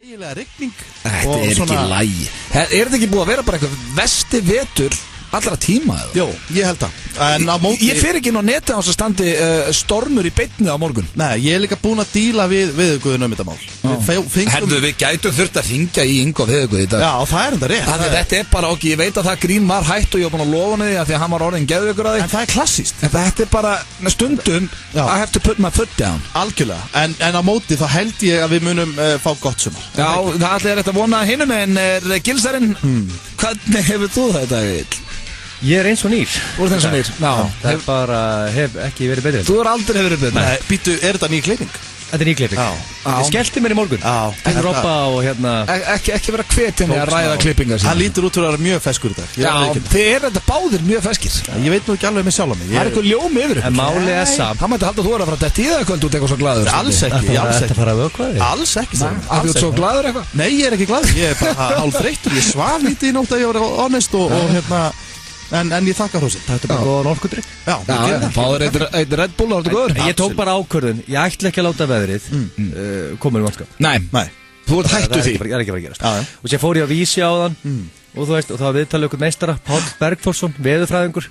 Eiginlega rigning. Þetta er ekki lægi. Er þetta ekki búið að vera bara eitthvað vesti vetur allra tíma? Jó, ég held það. En á móti... Ég fer ekki inn á neti á þess að standi stormur í beinni á morgun. Nei, ég er líka búin að díla við Viðauguðin þetta mál. Herðu, við gætum þurft að hringja í Ingo Viðauguð í dag. Já, það er enda rétt. Þetta er bara okkur, ég veit að það grín var hætt og ég var búin að lofa henni því að hann var orðin geðveikur að því. En það er klassískt. En þetta er bara, stundum, I have to put my foot down. Algjörlega, en á móti þá held ég að við munum fá gott sumar. Já, það allir er þetta vona hinum en er Gilsarinn, hvernig hefur þú þetta, Egill? Ég er eins og nýr. Þú ert eins og nýr? Já. Það er bara, hef ekki verið betri. Þú er aldrei hefur verið betri? Nei, býtu, er þetta ný klipping? Þetta er ný klipping. Ég skellti mér í morgun. Þetta er Robba og hérna... Ekki vera hvetjandi að ræða klippingar síðan. Það lítur út fyrir að vera mjög feskur í dag. Já, þið er þetta báðir mjög feskir. Ég veit nú ekki alveg með sjálf á mig. Það er eitthvað ljómi yfir ykkur. En máli er samt. Það mætti halda að þú er að fara að detta í það kvöld út eitthvað svo glaður. Alls ekki, alls Þetta ekki. fara að vökva þig. Alls ekki. Af því þú ert svo glaður eitthvað? Nei, ég er ekki glaður. Ég er bara hálf þreyttur. Ég svaf lítið í nótt að ég var honest og hérna... En ég þakka hrósið. Þetta er bara góðan orkudrykk. Já, fáður einn Red Bull, áttu góður? Ég tók bara ákvörðun. Ég ætla ekki að láta veðrið koma í mannskap. Nei, þú ert hættu því. Það er ekki að gerast. Og sér fór ég að vísi á þann og þú veist, og það var viðtalið okkur meistara Páll Bergþórsson, veðurfræðingur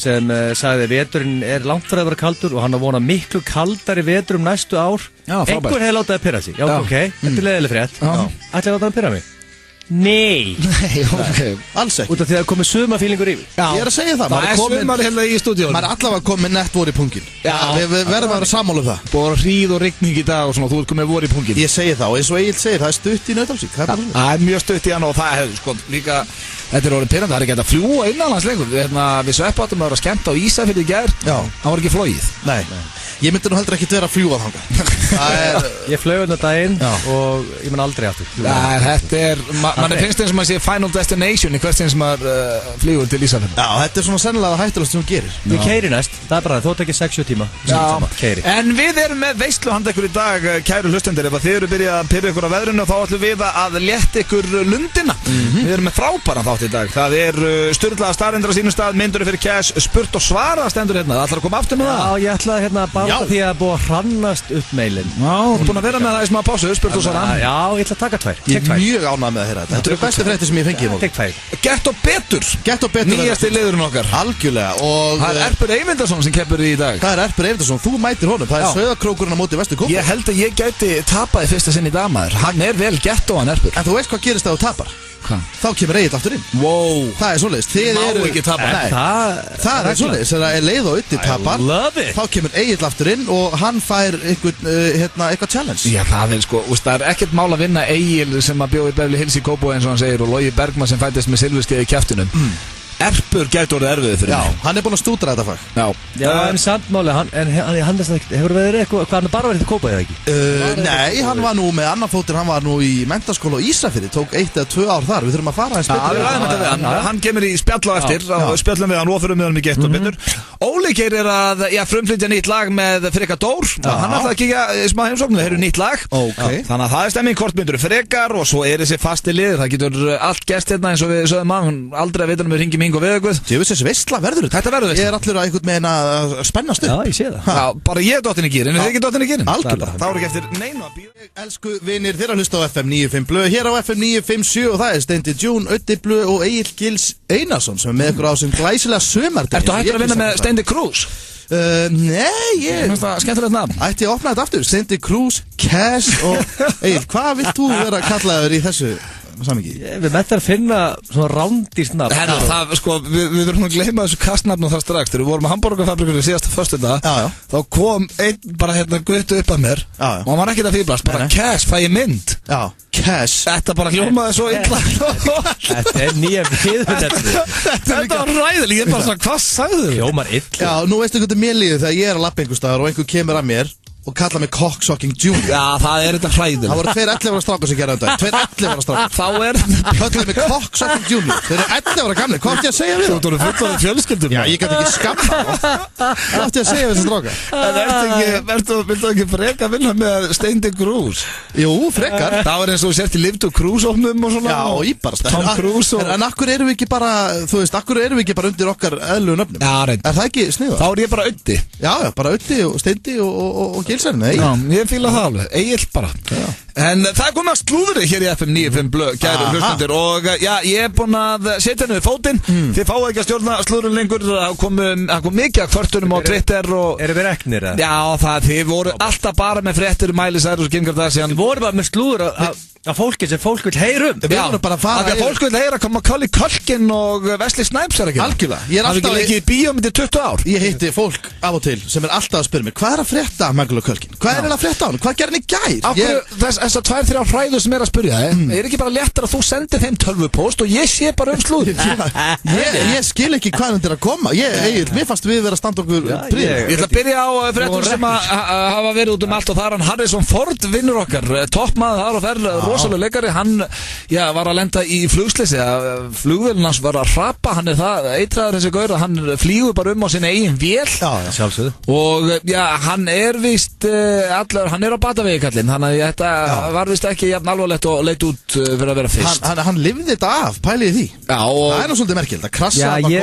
sem sagði veturinn er langt frá að vera kaldur og hann að vona miklu kaldari vetur næstu ár. Einhver hefði látað að pirra sig. Já, ok, þetta er leiðileg frétt. Ætla að láta hann pirra mig? Nei, ok. Alls ekki. Út af því að komið sumafílingur yfir. Ég er að segja það. Það er sumar hérna í stúdíónu. Maður er allavega komið nett vor í pungin. Við verðum að vera sammála um það. Búið hríð og rigning í dag og svona, þú ert komið vor í pungin. Ég segi það og eins og Egill segir, það er stutt í Nauthólsvík. Það er mjög stutt í hann og það hefur sko líka, þetta er orðin pirrandi, það er ekki hægt að fljúa innanlands lengur. Við sveppáttum að vera skemmt á Ísafirði í gær, það var ekki flogið. Nei, ég myndi nú heldur ekki vera að fljúa þangað. Ég flög undan daginn og ég mun aldrei aftur. Þetta er, mann finnst eins og maður sé Final Destination í hvert sinn sem maður flýgur til Ísafirði. Já, þetta er svona sennilega hættulegast sem hún gerir. Ég keiri næst, það er bara það, þótt ekki 6-7 tíma. En við erum með veisluhanda ykkur í dag, kæru hlustendur. Ef þið eru byrjað að pyrra ykkur á veðrinu þá ætlum við að létta ykkur lundina. Við erum með frábæran þátt í dag. Það er sturlaða staðreyndir á sínum stað, myndur fyrir cash, spurt og svara stendur hérna. Það ætlar að koma aftur með það? Já, ég ætla hérna bara því að búið að hrannast upp mailin. Já, þú er búin að vera með það í smá pásu, spurt og svara. Já, ég ætla að taka 2. Ég er mjög ánægð með að heyra þetta. Þetta eru bestu fréttir sem ég fengið í morgun. Gert og betur. Nýjasti liðurinn okkar. Algjörlega. Og það er Erpur Eyvindarsson sem keppur í dag. Það er Erpur Eyvindarsson, þú mætir honum. Það er Sauðakrókurinn á móti Vesturkópa. Ég held að ég gæti tapað í fyrsta sinn í dag, maður. Hann er vel gettóan Erpur. En þú veist hvað gerist ef þú tapar? Þá kemur Egill aftur inn. Wow. Það er svoleiðis. Þið eru ekki tapa. Það er svoleiðis. Það er leið og Uddi tapar. Þá kemur Egill aftur inn og hann fær eitthvað challenge. Já, það er sko, það er ekkert mál að vinna Egill sem að bjó í Beverly Hills í Kópavogi eins og hann segir og Logi Bergmann sem fættist með silfurskeið í kjaftinum. Erpur gæti orðið erfiðið fyrir mig. Já, hann er búinn að stúdra þetta fag. Já, en sandmáli, hann hefur verið eitthvað, hvað hann bara verið til Kópavogi eða ekki? Nei, hann var nú með annan fótinn, hann var nú í menntaskóla á Ísafirði, tók 1 eða 2 ár þar, við þurfum að fara hans betur. Já, við ræðum þetta við hann kemur í spjall á eftir, og spjallum við hann og fyrir með hann í gett og betur. Óli Geir er að frumflytja nýtt lag með Freka Dór, hann ætlaði að kíkja smá heimsókn, við heyrum nýtt lag. Þannig að það er stemming, hvort myndur Frekar og svo er þessi fasti liður, það getur allt gerst hérna eins og við sögðum að aldrei að vita við hringjum Ingo Viðauguð. Þessi veisla verður þetta. Þetta verður veisla. Ég er allur að einhvern veginn að spennast upp. Já, ég sé það. Já, bara ég er dottin í gýrin, þið ekki dottin í gýrin. Algjörlega. Þá er ekki eftir neinu að býða. Elsku vinir, þeir að hlusta á FM 95 Blöð, hér á FM 957 og það er Steindi June, Uddi Blöð og Egill Gils Einarsson sem er með ykkur á sem glæsilega sömardegi. Ertu hættur að vinna með Steindi Krús? Nei, ég finnst það skemmtilegt nafn. Ætti að opna þetta aftur, Steindi Krús, Cash og Egill, hvað vilt þú vera kallaður í þessu? Við mettar að finna svona rándýrt nafn. Það, sko, við verðum að gleyma þessu kastnafn og það strax. Þegar við vorum að hamburgerfabrikunni síðasta föstudag, þá kom einn bara hérna guttu upp að mér og hann var ekkert að fýblast, bara Cash, fæ ég mynd. Já, Cash. Þetta bara hljómaði svo illa. Þetta er nýja viðhundefni. Þetta var ræðileg, ég er bara svona, hvað sagðu þau? Hljómar illa. Já, nú veistu hvernig mér líður þegar ég er að lappa einhver staðar og einhver kemur að mér og kalla mig Cocksucking Junior. Já, það er þetta hræðileg. Það voru 2 11 ára strákar sem gerði þetta. 2 11 ára strákar. Þá er kalla mig Cocksucking Junior. Þeir eru 11 ára gamli. Hvað átti ég að segja við það? Þú voru fullorðin fjölskyldur. Já, ég gæti ekki skamma. Hvað átti ég að segja við þessi strákar? En viltu ekki freka vinna með Steindi Krús? Jú, frekar. Það var eins og þú sért í Live to Cruise ofnum og svona. Já, og ég bara Tom Cruise og... En akkur erum við ekki bara, þú veist, akkur erum við ekki bara undir okkar eðlugum nöfnum? Já, reynd. Er það ekki sniðugt? Þá er ég bara Uddi. Já, bara Uddi og Steindi og Gilsarinn, Já, ég fíla það alveg, Egill bara En það komið að slúðri hér í FM 95 blöð, kæru hlustundir Og já, ég búinn að setja henni við fótinn Þið fáið ekki að stjórna slúðurinn lengur Það kom mikið að kvörtunum á Twitter Eru við reknir? Já, þið voru alltaf bara með fréttir Miley Cyrus og Kim Kardashian Þið voru bara með slúður að fólki sem fólk vil heyrum Við vorum bara að fara Þegar fólk vil heyra koma Macaulay Culkin og Wesley Snipes Algjörlega Ég er ekki leikið í bíómynd í 20 ár Ég hitti fólk af og til sem alltaf að spyrja mig Hvað að frétta Macaulay Culkin? Hvað að frétta á hann? Hvað gerði hann í gær? Þessar 2-3 hræður sem að spyrja Er ekki bara léttar að þú sendir þeim 12 post og ég sé bara slúður Ég skil ekki hvað hann er að koma Mér fannst við vera að standa okkur Ég ætla að byrja á fréttur sem hafa verið út allt og það hann Harrison Ford vinnur okkar toppmaður þar og ferð rosalega leikari hann var að lenda í flugsleysi flugvélinn hans var að hrapa hann það eitraður þessi gaur hann flýgur bara á sinni eigin vél og hann víst hann á batavegi kallinn þannig að þetta var víst ekki jafn alvarlegt og leit út fyrir að vera fyrst hann lifði þetta af, pæliði því það er nú svolítið merkild að krassa ég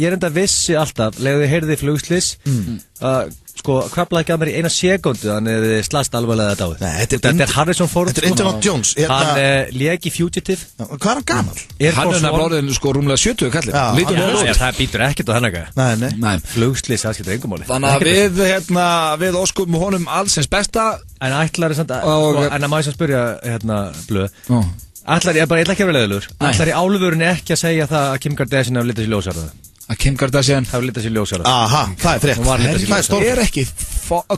er enda vissi alltaf legaði heyrði flugslys kvablaði ekki að mér í 1 sekúndu þannig að slast alvarlega þetta á þetta er Harrison Ford Þetta er Indiana Jones Hann lék í Fugitive Hvað er hann gamal? Hann er bráðin rúmlega 70 kallinn Það býtur ekkert á hennaga Flugslýs, það skilur engum máli Þannig að við óskum honum allsins besta En ætlar en að maður sem spyrja blöð Ég ætla ekki að vera leiðilegur Ætlar í álfurinn ekki að segja það að Kim Kardashian hafi litið sér ljósara Að Kim Kardashian hafi litið sér ljósara Aha, það er frétt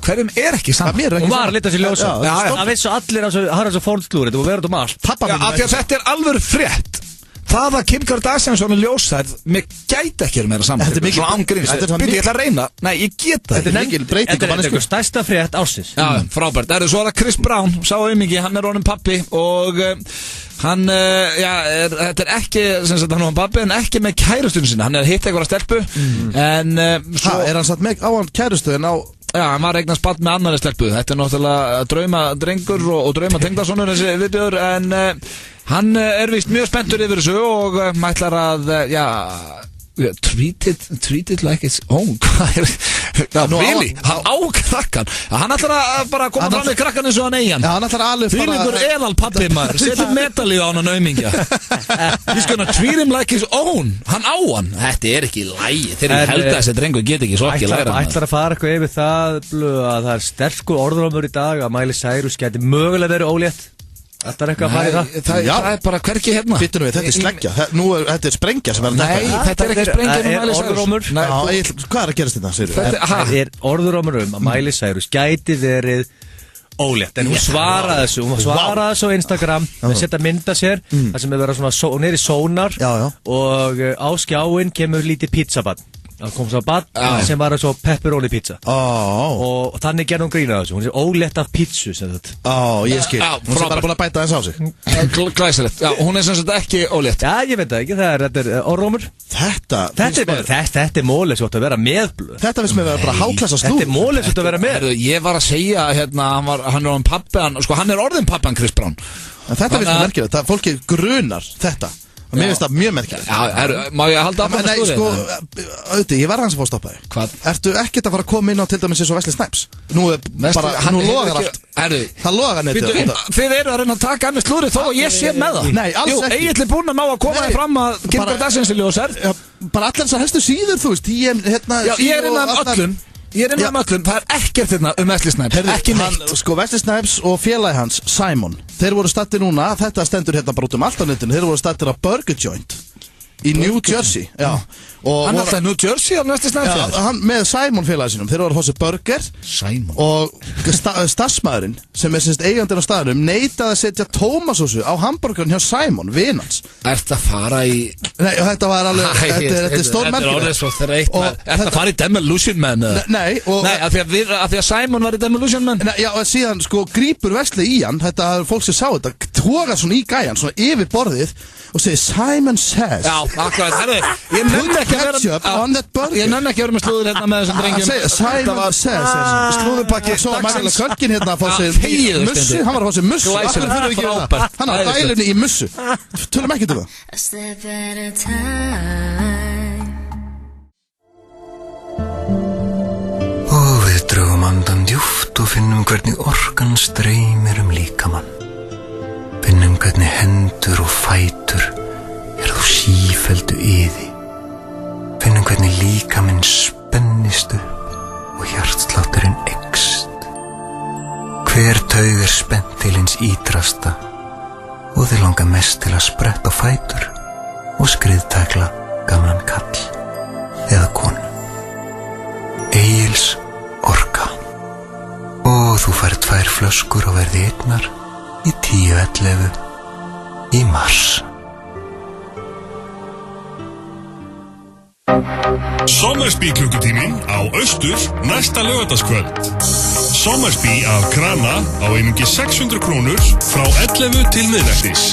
Hverjum er ekki saman Hún var að litið sér ljósara Það veist svo allir har þessu fórnslúri Þetta var verið um allt Þetta er alveg frétt Það að Kim Kardashian svona ljósær Mér gæti ekki meira saman Þetta er mikil ángríns Ég ætla að reyna Nei, ég get það Þetta er mikil breyting Þetta er eitthvað stærsta frétt ásins Já, frábært Svo er það Chris Brown Sá aumingi, hann er honum pappi Og hann, þetta er ekki hann er hann pappi, en ekki með kærustunum sinna Hann er hitt eitthvað stelpu En svo er hann satt með á hann kærustu en á Já, hann var eignast barn með annari stelpu Þetta er náttúrulega draumadrengur og draumatengdasonur þessi viðbjör En hann er víst mjög spenntur yfir þessu Og ætlar að, treat it like it's own Really, hann á krakkan Hann ætlar að bara koma fram með krakkan eins og hann eigin Hann ætlar alveg Því líkur eðal pappi maður Setjum metalíu á hann aumingja He's gonna treat him like his own Hann á hann Þetta er ekki lægi Þegar ég held að þessi drengur get ekki svo ekki læra Ætlar að fara eitthvað yfir það að það er sterkur orðrómur í dag að Miley Cyrus geti mögulega verið ólétt Þetta er eitthvað að fara í það Það er bara hverki hérna Býtum við, þetta er sleggja Þetta er sprengja sem er Nei, þetta er ekki sprengja Það er orðrómur Hvað er að gerast þetta? Það er orðrómur að Miley Cyrus gæti verið ólétt En hún svaraði þessu á Instagram Með setja mynda sér Það sem er verið svona Hún er í sónar Og á skjáin kemur lítið pizzabann Það kom svo að bann sem var svo pepperoni pizza Og þannig gerði hún grína þessu Hún er ólétt af pizzu ég skil Hún er bara búin að bæta þess á sig Glæsilegt, hún er sem sagt ekki ólétt Já, ég veit það ekki, þetta er orðrómur Þetta er mólið sem átt að vera með Þetta finnst mér að vera bara háklassa slúð Þetta er mólið sem átt að vera með Ég var að segja, hann er orðin pappi Hann er orðin pappi hann Chris Brown Þetta finnst mér merkilegt, fólki grunar þetta Mér finnst það mjög merkilegt Má ég halda af Nei, auðvitað, ég var hans að fá stoppaði Hvað? Ertu ekkert að fara að koma inn á til dæmis eins og Wesley Snipes? Nú logar allt Það logar netið Þið eru að reyna að taka hann með slúri þó að ég sé með það Nei, alls ekki Egill er búinn að ná að koma þér fram að Kim Kardashian sé ljósar Bara allar þessar helstu síður, þú veist Ég er innan öllum það er ekkert hérna Wesley Snipes, ekki neitt Wesley Snipes og félagi hans, Simon Þeir voru stattir núna, þetta stendur hérna bara út um allt á netinu Þeir voru stattir á Burger Joint í New Jersey Hann alltaf New Jersey á Wesley Snipes hann með Simon félagi sínum Þeir voru að fá sér burger Simon Og starfsmaðurinn sem er eigandinn á staðnum neitaði að setja tómasósu á hamburgerinn hjá Simon, vinans Ertu að fara í Nei, þetta var alveg Þetta er stórmerkilegt Þetta er orðið svo þreytt Ertu að fara í Demolition Man Nei, af því að Simon var í Demolition Man Já, og síðan grípur Wesley í hann Þetta er fólk sem sá þetta Tóga svona í gæjan, svona yfir borðið Og segir Simon says Já, akkurat, ég nenni ekki að vera með slúður hérna með þessum drengjum Simon says Slúðurpakki Svo var Michael Culkin hérna að fá sér mussu Hann var að fá sér mussu Hann var að dælunni í mussu Tölum ekki til það A step at a time Og við drögum andan djúpt út og finnum hvernig orkan streymir líkamann. Finnum hvernig hendur og fætur eru á sífelldu iði. Finnum hvernig líkaminn spennist upp og hjartslátturinn eykst. Hver taug spennt til hins ítrasta og þið langar mest til að spretta á fætur og skriðtækla gamlan kall eða konu. Egils orka. Og þú færð 2 flöskur og verði einnar í 10:11 í mars. Sommersby klukkutíminn á Austur næsta laugardagskvöld. Sommersby af Krana á einungis 600 krónur frá 11 til miðnættis.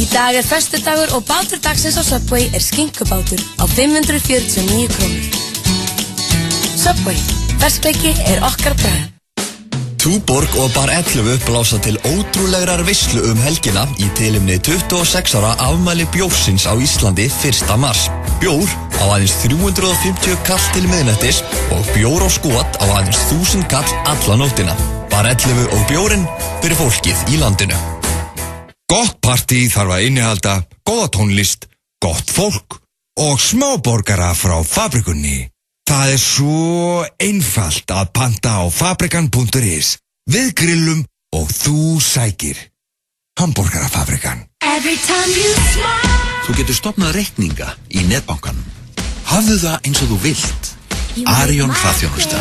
Í dag föstudagur og bátur dagsins á Subway skinkubátur á 549 krónur. Subway, ferskleiki okkar bragð. Túborg og Bar 11 blása til ótrúlegrar veislu helgina í tilefni 26 ára afmæli bjórsins á Íslandi 1. mars. Bjór á aðeins 350 kall til miðnættis og bjór á skot á aðeins 1000 kall alla nóttina. Bar 11 og bjórinn fyrir fólkið í landinu. Gott partí þarf að innihalda góða tónlist, gott fólk og smáborgara frá fabrikunni. Það svo einfalt að panta á fabrikan.is. Við grillum og þú sækir. Hamborgarafabrikan. Þú getur stofnað reikninga í netbankanum. Hafðu það eins og þú vilt. Arion hraðþjónusta.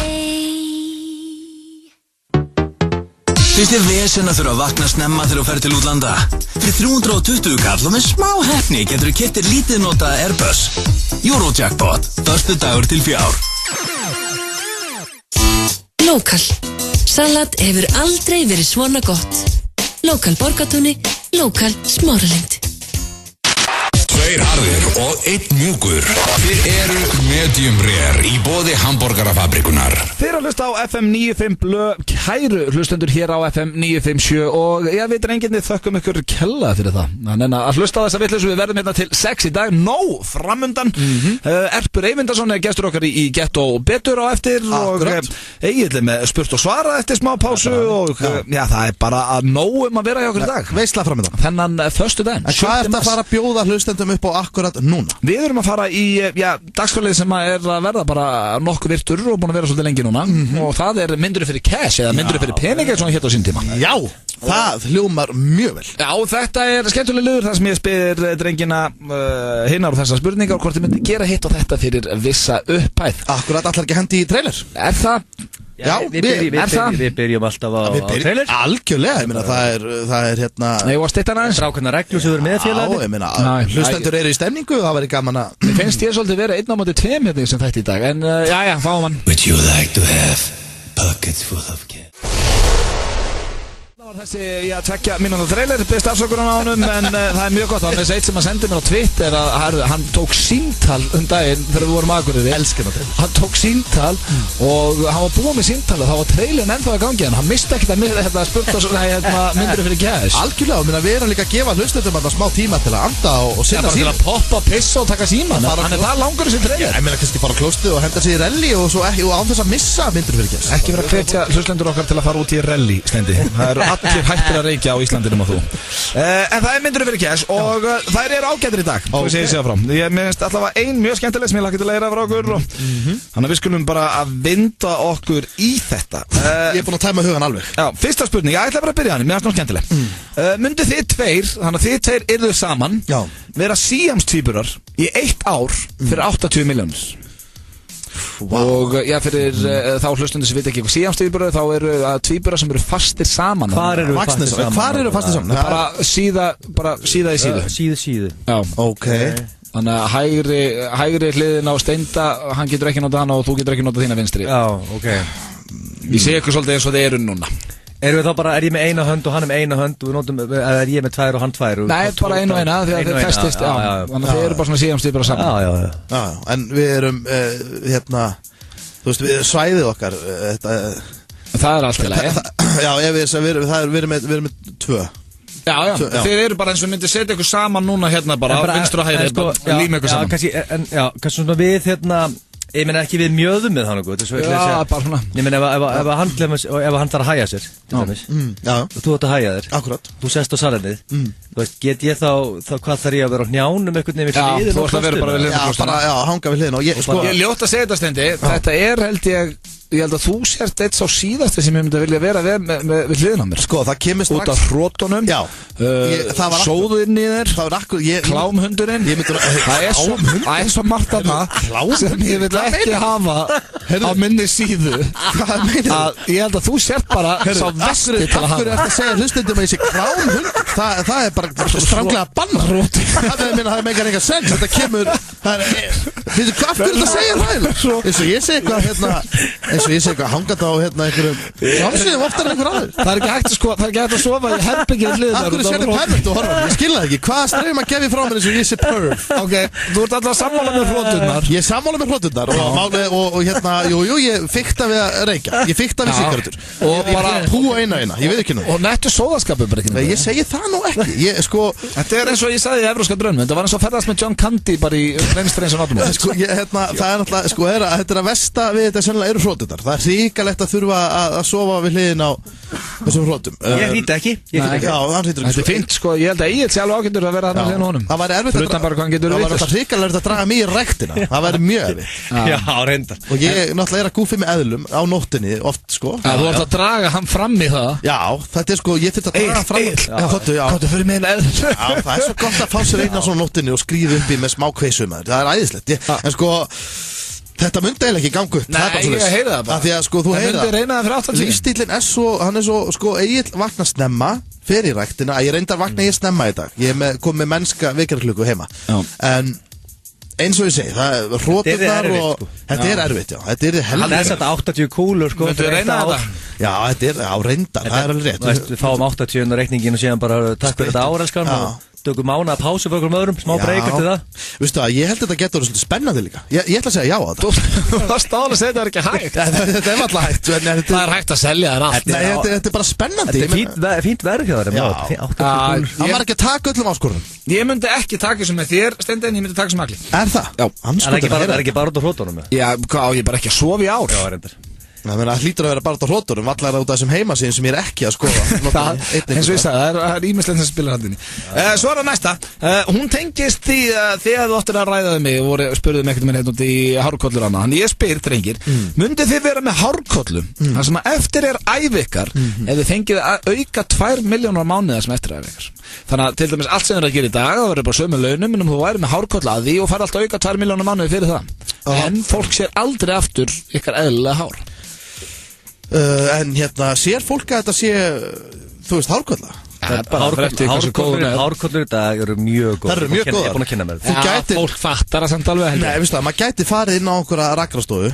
Finnst þér vesen að þurfa að vakna snemma þegar þú ferð til útlanda? Fyrir 320 kall og með smá heppni getur þú keypt þér lítið nota Airbus. Eurojackpot, förstu dagur til 4. Lokal. Salat hefur aldrei verið svona gott. Lokal Borgatúni, lokal Smáralind. 2 harðir og 1 mjúkur. Þið medium rare í boði hamborgarafabrikunar. Þið að hlusta á FM 95 blöð, kæru hlustendur hér á FM 957 og ég veit reynginni þökkum ykkur kella fyrir það. Þannig að hlusta á þessa vitleysu, við verðum hérna til 6 í dag, nóg framundan. Erpur Eyvindarsson gestur okkar í Getto betur á eftir. Akkurat. Og Egill með spurt og svara eftir smá pásu og já, það bara að nóg að vera hjá okkur í dag. Veisla framundan. Þennan föstudaginn. En hvað ert að fara að bjóða hlustendum upp á akkurat núna? Við erum að fara í dagskvölið sem að verða bara nokkuð virtur og búin að vera svolítið lengi núna og það myndur fyrir cash eða myndur fyrir peninga svona hér á sín tíma. Já, það hljómar mjög vel. Já, þetta skemmtileg liður þar sem ég spyr drengina hinnar og þessar spurningar og hvort þið myndi gera hitt og þetta fyrir vissa upphæð. Akkurat allar ekki hendi í trailer. Er það? Já, við byrjum alltaf á trailer. Algjörlega, ég meina það er hérna. Nei, og að steytta hann aðeins. Strákarnar reglur sem við erum með félagið. Já, ég meina, hlustendur eru í stemningu og það væri gaman að. Mér finnst ég svolítið vera 1 á móti 2 hérna sem þætti í dag, en já, fáum hann. Would you like to have pockets full of kids? Þessi, 2 mínúta trailer, byrst afsökunar á honum, en það mjög gott. Hann eitt sem að sendi mér á Twitter að hann tók símtal daginn þegar við vorum Akureyri. Elskar það. Hann tók símtal og hann var búinn með símtalið, þá var trailerin ennþá í gangi, en hann misti ekkert að þetta spurt og myndir fyrir gæðis. Algjörlega, minna við erum líka að gefa hlustendum að smá tíma til að anda og sinna síma. Til að poppa, pissa og taka síman. Hann það langur þessi trailer. Ég meina kannski fara á klóstið og henda sig í rally og svo ekki, og án þess að missa myndir fyrir gæðis. Ekki vera að hvetja hlustendur okkar til að fara út í rally, Steindi. Það eru allir hættir að reykja á Íslandinum og þú. En það myndur fyrir cash og þær eru ágættir í dag. Þú segir sig frá. Ég minnst allavega ein mjög skemmtileg sem ég lakka til að læra frá okkur og þannig að við skulum bara að vinda okkur í þetta. Ég er búinn að tæma hugan alveg. Já, fyrsta spurning, ég ætla bara að byrja hann, mér finnst það skemmtileg. Myndu þið tveir, þannig að þið tveir yrðu saman, vera síamstvíburar í 1 ár fyrir 80 milljónir. Og fyrir þá hlustundur sem veit ekki hvað síamstvíburar, þá eru tvíburar sem eru fastir saman. Hvar eru fastir saman? Bara síða í síðu. Síðu. Já. Ok. Þannig að hægri hliðin á Steinda, hann getur ekki notað hana og þú getur ekki notað þína vinstri. Já, ok. Ég sé ykkur svolítið eins og þið eru núna. Erum við þá bara, ég með 1 hönd og hann með 1 hönd og eða ég með 2 og hann 2? Nei, bara 1 og 1, þegar þið festist, þannig að þið eru bara svona síðamstýpur saman. Já, en við erum, þú veist, svæðið okkar, það er allt í lagi. Já, við erum með 2. Já, þið eru bara eins og myndir setja ykkur saman núna hérna bara, vinstur og hægri, líma ykkur saman. Já, kannski svona við Ég meina ekki við mjöðum með hann Já, bara svona Ég meina ef hann þarf að hæja sér Þú ætti að hæja þér Akkurat Þú sest á salinið Þú veist, get ég þá hvað þarf ég að vera á hnjánum einhvern veginn Já, þú ætti að vera bara við hliðina Já, hanga við hliðina Ég er ljótt að segja þetta Steindi Þetta er ég held að þú sért eitt sá síðasti sem ég myndi að vilja vera við hliðina á mér Sko, það kemur strax Út af hrótunum Já Sóðurinn í þér Klámhundurinn Það er svo margt þarna sem ég vil ekki hafa á minni síðu að ég held að þú sért bara sá vesti til að hafa Af hverju eftir að segja hlustendum að ég sé klámhund Það er bara stranglega banna Það meikar enga sens Þetta kemur Af hverju þetta segja það eins og ég segi eitthvað hangað á einhverjum Sjálfsögum oftar en einhver aður Það er ekki hægt að sofa í herbyggið hliðina Af hverju sér þið pervert og horfa Ég skil það ekki Hvaða streym að gefi frá mér eins og ég sé perv Ok, þú ert alltaf sammála með hróturnar Ég er sammála með hróturnar og ég fikta við að reykja Ég fikta við sigarettur Og bara púa eina Ég veit ekki nú Og nettu sóðaskapur bara ekki Ég segi það nú ekki Þetta er eins og ég sagði í Evróska draumum Þetta var eins og ferðast með John Candy bara í venstri eins og náttúrulega Það er náttúrulega Þetta er að versta við þetta sennilega eru hróturnar Það er ríkalegt að þurfa að sofa við hliðin á þessum hrótum Ég hlýta ekki Þetta er fint sko Ég held að ég sé alveg ágættur að vera þarna hliðin á honum Það væri erfitt ríkalegt að draga mig í ræktina Það væri mjög erfitt Já, reyndar Og ég náttúrulega er að gúfi með eðlum á nóttinni oft sko Þú ert að draga hann fram í það Já, þetta er sko Ég þurft að draga fram Kottu fyrir mig eðl Já, það er svo gott að fá sér einn á svona nóttinni og skrýða upp í með smá kveisum Það er æðislegt En sko Þetta myndi eiginlega ekki gangu upp. Nei, ég heyri það bara. Því að sko, þú heyri það. Það myndi reyna það fyrir 80. Lífstílinn er svo, hann er svo, sko, Egill vakna snemma fyrir ræktina. Ég reyndar vakna ég snemma í dag. Ég kom með mennska vekjarklukku heima. Já. En eins og ég segi, það er hróturnar og þetta er erfitt, já. Þetta er helvið. Hann er þetta 80 kúlur, sko. Myndu reyna þetta? Já, þetta er á reyndar, það er alveg rétt. Við fáum 80 reikningin og síðan bara takk fyrir þetta árelskan og tökum mánuða pásu fyrir okkur öðrum, smá breykar til það. Veistu að ég held að þetta getur svolítið spennandi líka. Ég ætla að segja já á þetta. Þú varst álega að segja þetta er ekki hægt. Þetta er alltaf hægt. Það er hægt að selja þér allt. Nei, þetta er bara spennandi. Þetta er fínt verð hjá þér. Það var ekki að taka öllum áskorunum. Ég myndi ekki taka sem með þér, Steindi, en ég myndi taka sem Agli. Er það? Já. Það er ekki bara út á hrótunum. Já, hvað á ég bara ekki að sofa í ár? Já, reyndar. Það hlýtur að vera bara á hróturum, vallar út af þessum heimasíðum sem ég er ekki að skoða. Eins og ég sagði, það er ímislegt sem spilar handinni. Svo er það næsta. Hún tengist því þegar þú áttir að ræða mig og spurði mig ekkert minn hérna út í hárkollur hana. Þannig ég spyr, drengir, myndið þið vera með hárkollum? Það sem að eftir er ævikar ef þið fengið að auka 2 milljónur á mánuða sem eftir er ævikar. Þannig að til dæmis allt sem þið að gera í dag, það verður bara sömu launum, en þú væri með hárkoll að því og fær alltaf auka 2 milljónur á mánuði fyrir það. En fólk sér aldrei aftur ykkar eðlilega hár. En hérna, sér fólk að þetta sé, þú veist, hárkolla? Hárkollur í dag eru mjög góð. Það eru mjög góðar. Ég er búin að kynna með það. Fólk fattar að samt alveg heldur. Nei, veistu það, maður gæti farið inn á einhverja rakrastofu,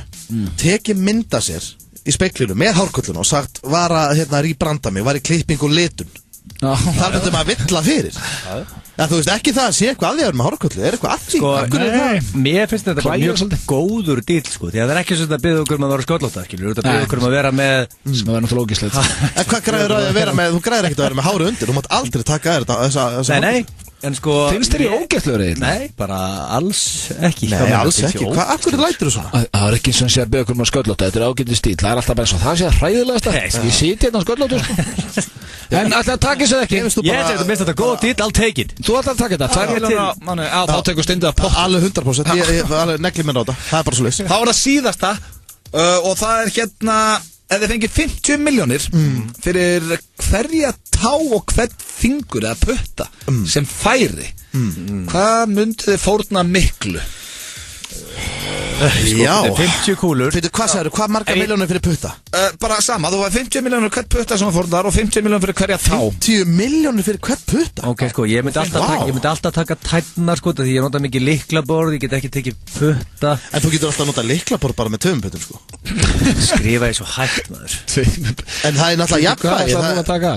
tekið mynda sér í speklinu með hárkolluna og sagt, var að rýbranda mig, var í klipping og litun. Það myndi maður villa fyrir. En þú veist ekki það að sé eitthvað að því að vera með hárkollu. Er eitthvað að því? Sko, mér finnst þetta bara mjög góður dýl, sko. Því að það er ekki svona að byggja okkur um að vera sköllóta, skilur. Þú ert að byggja okkur um að vera með sem að vera náttúrulega ógislegt. En hvað græður að vera með? Þú græður ekkert að vera með hári undir. Þú mátt aldrei taka þér Nei, en sko finnst þér í ógeðslegur eða? Nei, bara alls ekki. Nei, alls ekki. Af hverju lætur þú svona? Það er ekki sem sé að byggja okkur um að sköllóta. Þetta er ágætis stíl. Það er alltaf bara eins og það sé hræðilegasta. Ég siti hérna á sköllótu, sko. En alltaf takis það ekki. Ég held að þetta er góð dýl, I'll take it. Þú ætlar að taka þetta. 2 milljónir á þá tekur Steindi að potta. Alveg 100%. Ég negli mér á þetta. Það er bara svo leys. Það var það síðasta og það er hérna ef þið fengið 50 milljónir fyrir hverja tá og hvern fingur eða putta sem færi hvað myndið þið fórna miklu? Já, 50 kúlur. Hvað sagður, hvað marga milljónir fyrir putta? Bara sama, þú var 50 milljónir hvert putta sem fórnar og 50 milljónir fyrir hverja tá. 50 milljónir fyrir hvert putta? Ok, sko, ég myndi alltaf taka tætnar, sko, því ég nota mikið lyklaborð, ég get ekki tekið putta. En þú getur alltaf nota lyklaborð bara með 2 puttum, sko. Skrifa ég svo hægt, maður. En það er náttúrulega jafnvægi.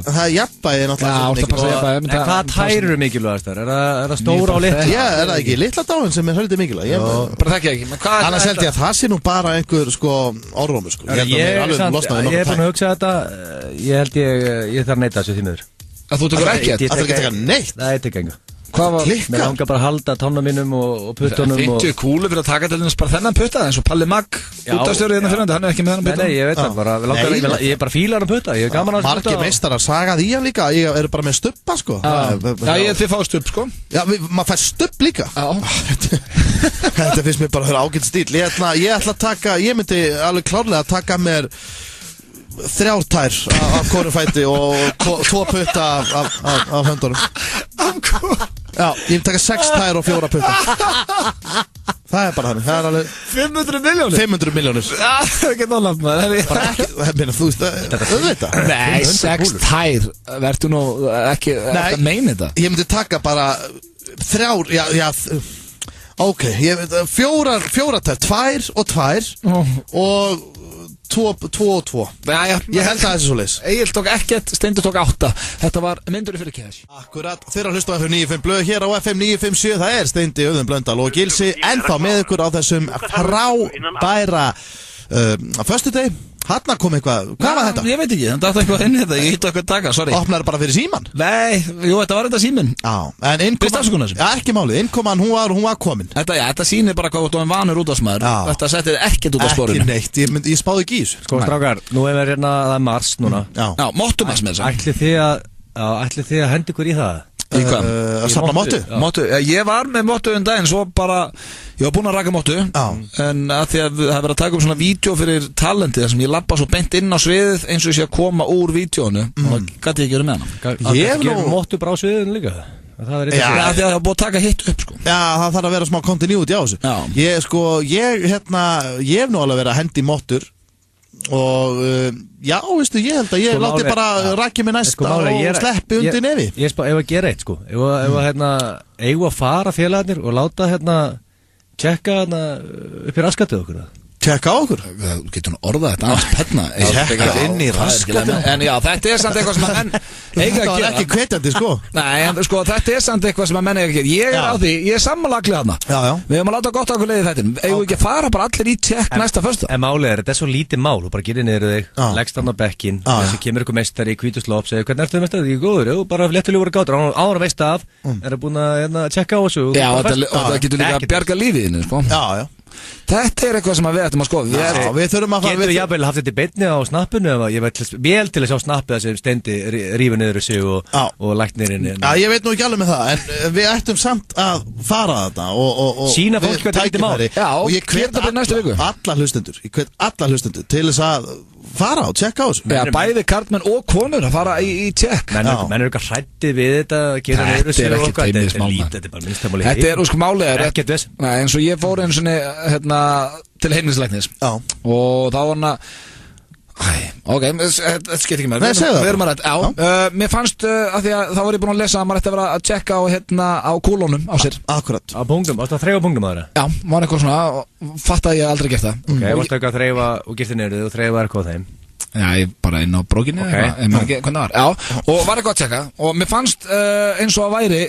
Það er jafnvægi náttúrulega. En hvað tær eru mikilvægast þar? Er það stóra og litla? Já, er það ekki litla dáin sem er höldið mikilvæg? Annars held ég að það sé nú bara einhver sko orðrómur sko. Ég er búin að hugsa þetta. Ég held ég þarf að neita þessu því miður. Að þú tekur ekki? Að þú ekki taka neitt? Nei, ég tek enga. Hvað var Mér langar bara að halda tánum mínum og puttunum 50 kúlu fyrir að taka til þess bara þennan putta eins og Palli Magg útastjóri hérna fyrir hann er ekki með þennan putta Nei, ég veit það bara, ég er bara fílar að putta, ég er gaman að putta Margir meistarar sagað í hann líka, ég er bara með stubba sko Já, þið fá stubb sko Já, maður fær stubb líka Þetta finnst mér bara að höra ágætt stíl Ég ætla að taka, ég myndi alveg klárlega að taka mér 3 tær af korufæti og 2 putta af höndunum Já, ég myndi taka 6 tær og 4 putta Það er bara hann, það er alveg 500 miljónir 500 miljónir Já, það er ekki náttúrulega maður Bara ekki, þú veist, auðvitað Nei, 6 tær, verður nú ekki að meina þetta Ég myndi taka bara 3, já ok, 4 tær, 2 og 2 og 2 og 2 Ég held að það er svo leys Egil tók ekkert, Steindur tók 8 Þetta var myndur fyrir cash Akkurat, þeirra hlusta á FM 95 blöð hér á FM 957 Það er Steindi, Auðun Blöndal og Gilsi Ennþá með ykkur á þessum frábæra föstudegi Hanna kom eitthvað, hvað var þetta? Ég veit ekki, það datt eitthvað inn þetta, ég hitt eitthvað taka, sorry Opnar bara fyrir síman? Nei, jú, þetta var þetta síminn Já, en innkoman Já, ekki málið, innkoman, hún var komin Þetta sýnir bara hvað þú er vanur út af smæður Þetta settir ekkert út af sporinu Ekki neitt, ég spáði ekki í þessu Sko, strákar, nú er við hérna, það er mars núna Já, móttumars með þess Ætlið þið að henda ykkur í það? Í hvað? Að safna móttu? Ég var með móttu um daginn, svo bara ég var búinn að raka móttu en að því að það verið að taka svona vídeo fyrir talentið þar sem ég labba svo beint inn á sviðið eins og ég sé að koma úr vídeónu og það gæti ég ekki verið með hana Ég hef nú móttu bara á sviðinu líka Það er því að það er búið að taka hitt upp sko Já, það þarf að vera smá continuity á þessu Ég hef nú alveg verið að hendi móttur og já, veistu, ég held að ég láti bara rakja mig næsta og sleppi undir nefi Ég spá, ef að gera eitt sko ef að fara félagarnir og láta tjekka upp í raskatið okkur Tjekka á okkur? Þú getur nú orðað þetta aðeins penna Tjekka inn í raskatið En já, þetta er samt eitthvað sem að menn eiga að gera Það var ekki hvetjandi sko Nei, en sko, þetta er samt eitthvað sem að menn eiga að gera Ég er á því, ég er sammálaglið þarna Við höfum að láta gott okkur leiði þetta Eigum við ekki að fara bara allir í tjekk næsta föstudag En málið þetta er svo lítið mál Þú bara gerir niður þig, leggst hann á bekkin Þessi kemur ykkur meistari í hvítuslóp Segir, hvernig ertu meistari? Ég er góður, bara léttilegur gátur Ára veist af, er búin að tjekka á þessu Já, þetta getur líka að bjarga lífið Þetta er eitthvað sem við ættum að skoða Við þurfum að Getur við jafnvel haft þetta í beinni á snappinu Ég veit vel til að sjá snappið sem Steindi rífur niður sig og lægt niður inn Já, ég veit nú ekki alveg með það En við ættum samt að fara þetta Sýna fólk hvað þetta er mál Og ég hvet alla hlustendur til þess að fara og tjekka á þessu Bæði karlmenn og konur að fara í tjekk Menn eru eitthvað hrættið við þetta Þetta er ekki teimismál Þetta er úrsk málið eins og ég fór einu sinni til heimilislæknis og þá var hana ok, þetta skeitt ekki mér við erum að rætt mér fannst að því að þá var ég búin að lesa að maður ætti að vera að tjekka á kúlónum á sér akkurat á punktum, ástu að þreifa punktum á þeirra já, var eitthvað svona fatt að ég aldrei gert það ok, varstu eitthvað að þreifa og girti niður og þreifa eitthvað á þeim já, ég bara inn á brókinni hvernig það var og var eitthvað að tjekka og mér fannst eins og að væri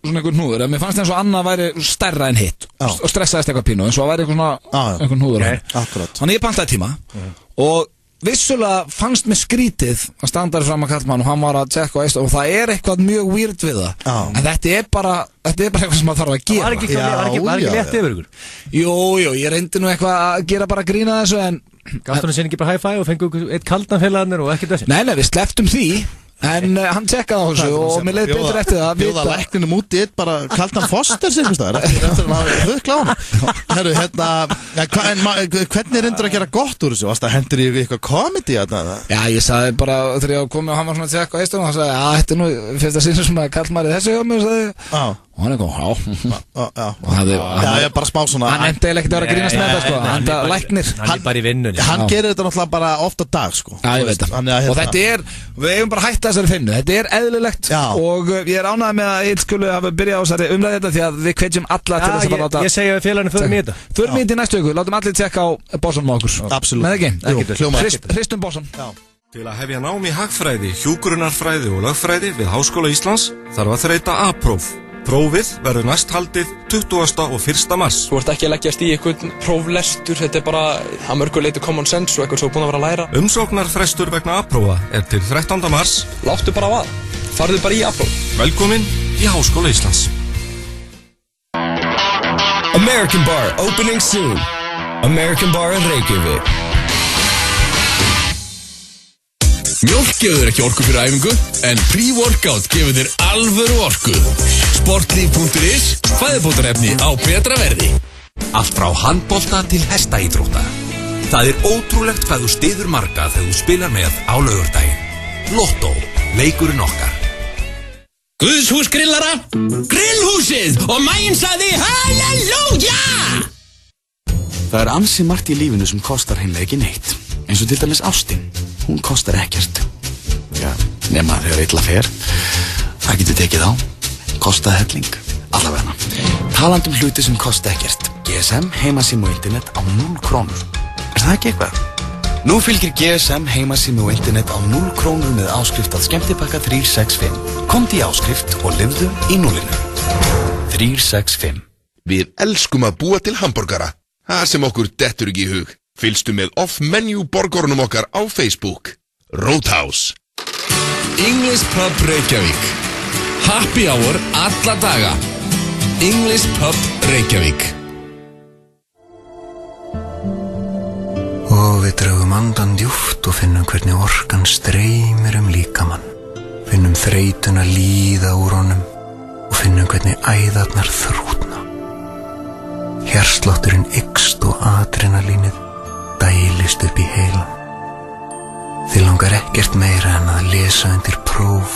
svona einhvern hnúður, mér fannst eins og annað væri stærra en hitt og stressaðist eitthvað pínu eins og að væri einhvern hnúður þannig ég pantaði tíma og vissulega fannst mér skrítið að standa þér fram að kallmann og hann var að tjekka og það er eitthvað mjög weird við það en þetta er bara eitthvað sem maður þarf að gera var ekki létt yfir ykkur? Jú, ég reyndi nú eitthvað að gera bara grína þessu en gafst hann sér ekki bara high five og fengu eitt kaldan félagarnir og ekkert þessi? Nei, við slepptum því en hann tjekkaði á þessu og mér leiði betur eftir það bjóða lækninum út í eitt bara kaldan foster eftir að hafa höfð klána herru, hvernig reyndur að gera gott úr þessu? Varst það hendur í eitthvað komedi? Já, ég sagði bara þegar ég kom og hann var svona að tjekka á eistunum og hann sagði, þetta er nú fyrst að sína svona kallmæri þessu hjá mig og hann er góð, já bara smá svona hann endi ekkert að vera að grínast með það hann er læknir hann er bara í vinnunni hann gerir þetta náttúrulega bara oft á dag já, ég veit það og þetta er, við eigum bara að hætta þessari finnu þetta er eðlilegt og ég er ánægð með að ég skulle hafa byrjað á þessari umræði þetta því að við hvetjum alla til þess að bara láta ég segja við félagarnir förum í þetta förum í þetta í næstu viku, látum allir tjekka á Bosson með okkur hristum Bosson Til að hefja nám í hagfræði, hjúkrunarfræði og lögfræði við Háskóla Íslands þarf að þreyta A-próf. Prófið verður næst haldið 20. og 1. mars. Þú ert ekki að leggjast í einhvern próflestur, þetta er bara að mörgu leyti common sense og eitthvað svo búin að vera að læra. Umsóknarfrestur vegna A-prófa er til 13. mars. Láttu bara að, farðu bara í A-próf. Velkomin í Háskóla Íslands. American Bar opening soon. American Bar in Reykjavík. Mjólk gefur þér ekki orku fyrir æfingu, en pre-workout gefur þér alvöru orku. Sportlíf.is, fæðubótarefni á betra verði. Allt frá handbolta til hestaíþrótta. Það ótrúlegt hvað þú styður marga þegar þú spilar með á laugardaginn. Lotto, leikurinn okkar. Guðshús grillara, grillhúsið og maginn sagði halleluja! Það ansi margt í lífinu sem kostar hreinlega ekki neitt. Eins og til dæmis ástin. Hún kostar ekkert. Já, nema þegar illa fer. Það getur tekið á. Kostað helling. Allavega. Talandi hluti sem kosta ekkert. GSM, heimasími og internet á 0 krónur. Það ekki eitthvað? Nú fylgir GSM, heimasími og internet á 0 krónur með áskrift að skemmtipakka 365. Komdu í áskrift og lifðu í núlinu. 365. Við elskum að búa til hamborgara. Það sem okkur dettur ekki í hug. Fylgstu með off-menu borgorunum okkar á Facebook. Roadhouse. English Pub Reykjavík. Happy hour alla daga. English Pub Reykjavík. Og við draugum andan djúpt og finnum hvernig orkan streymir líkamann. Finnum þreytuna líða úr honum og finnum hvernig æðarnar þrútna. Hjartslátturinn eykst og adrenalínið dælist upp í heilan. Þið langar ekkert meira en að lesa undir próf,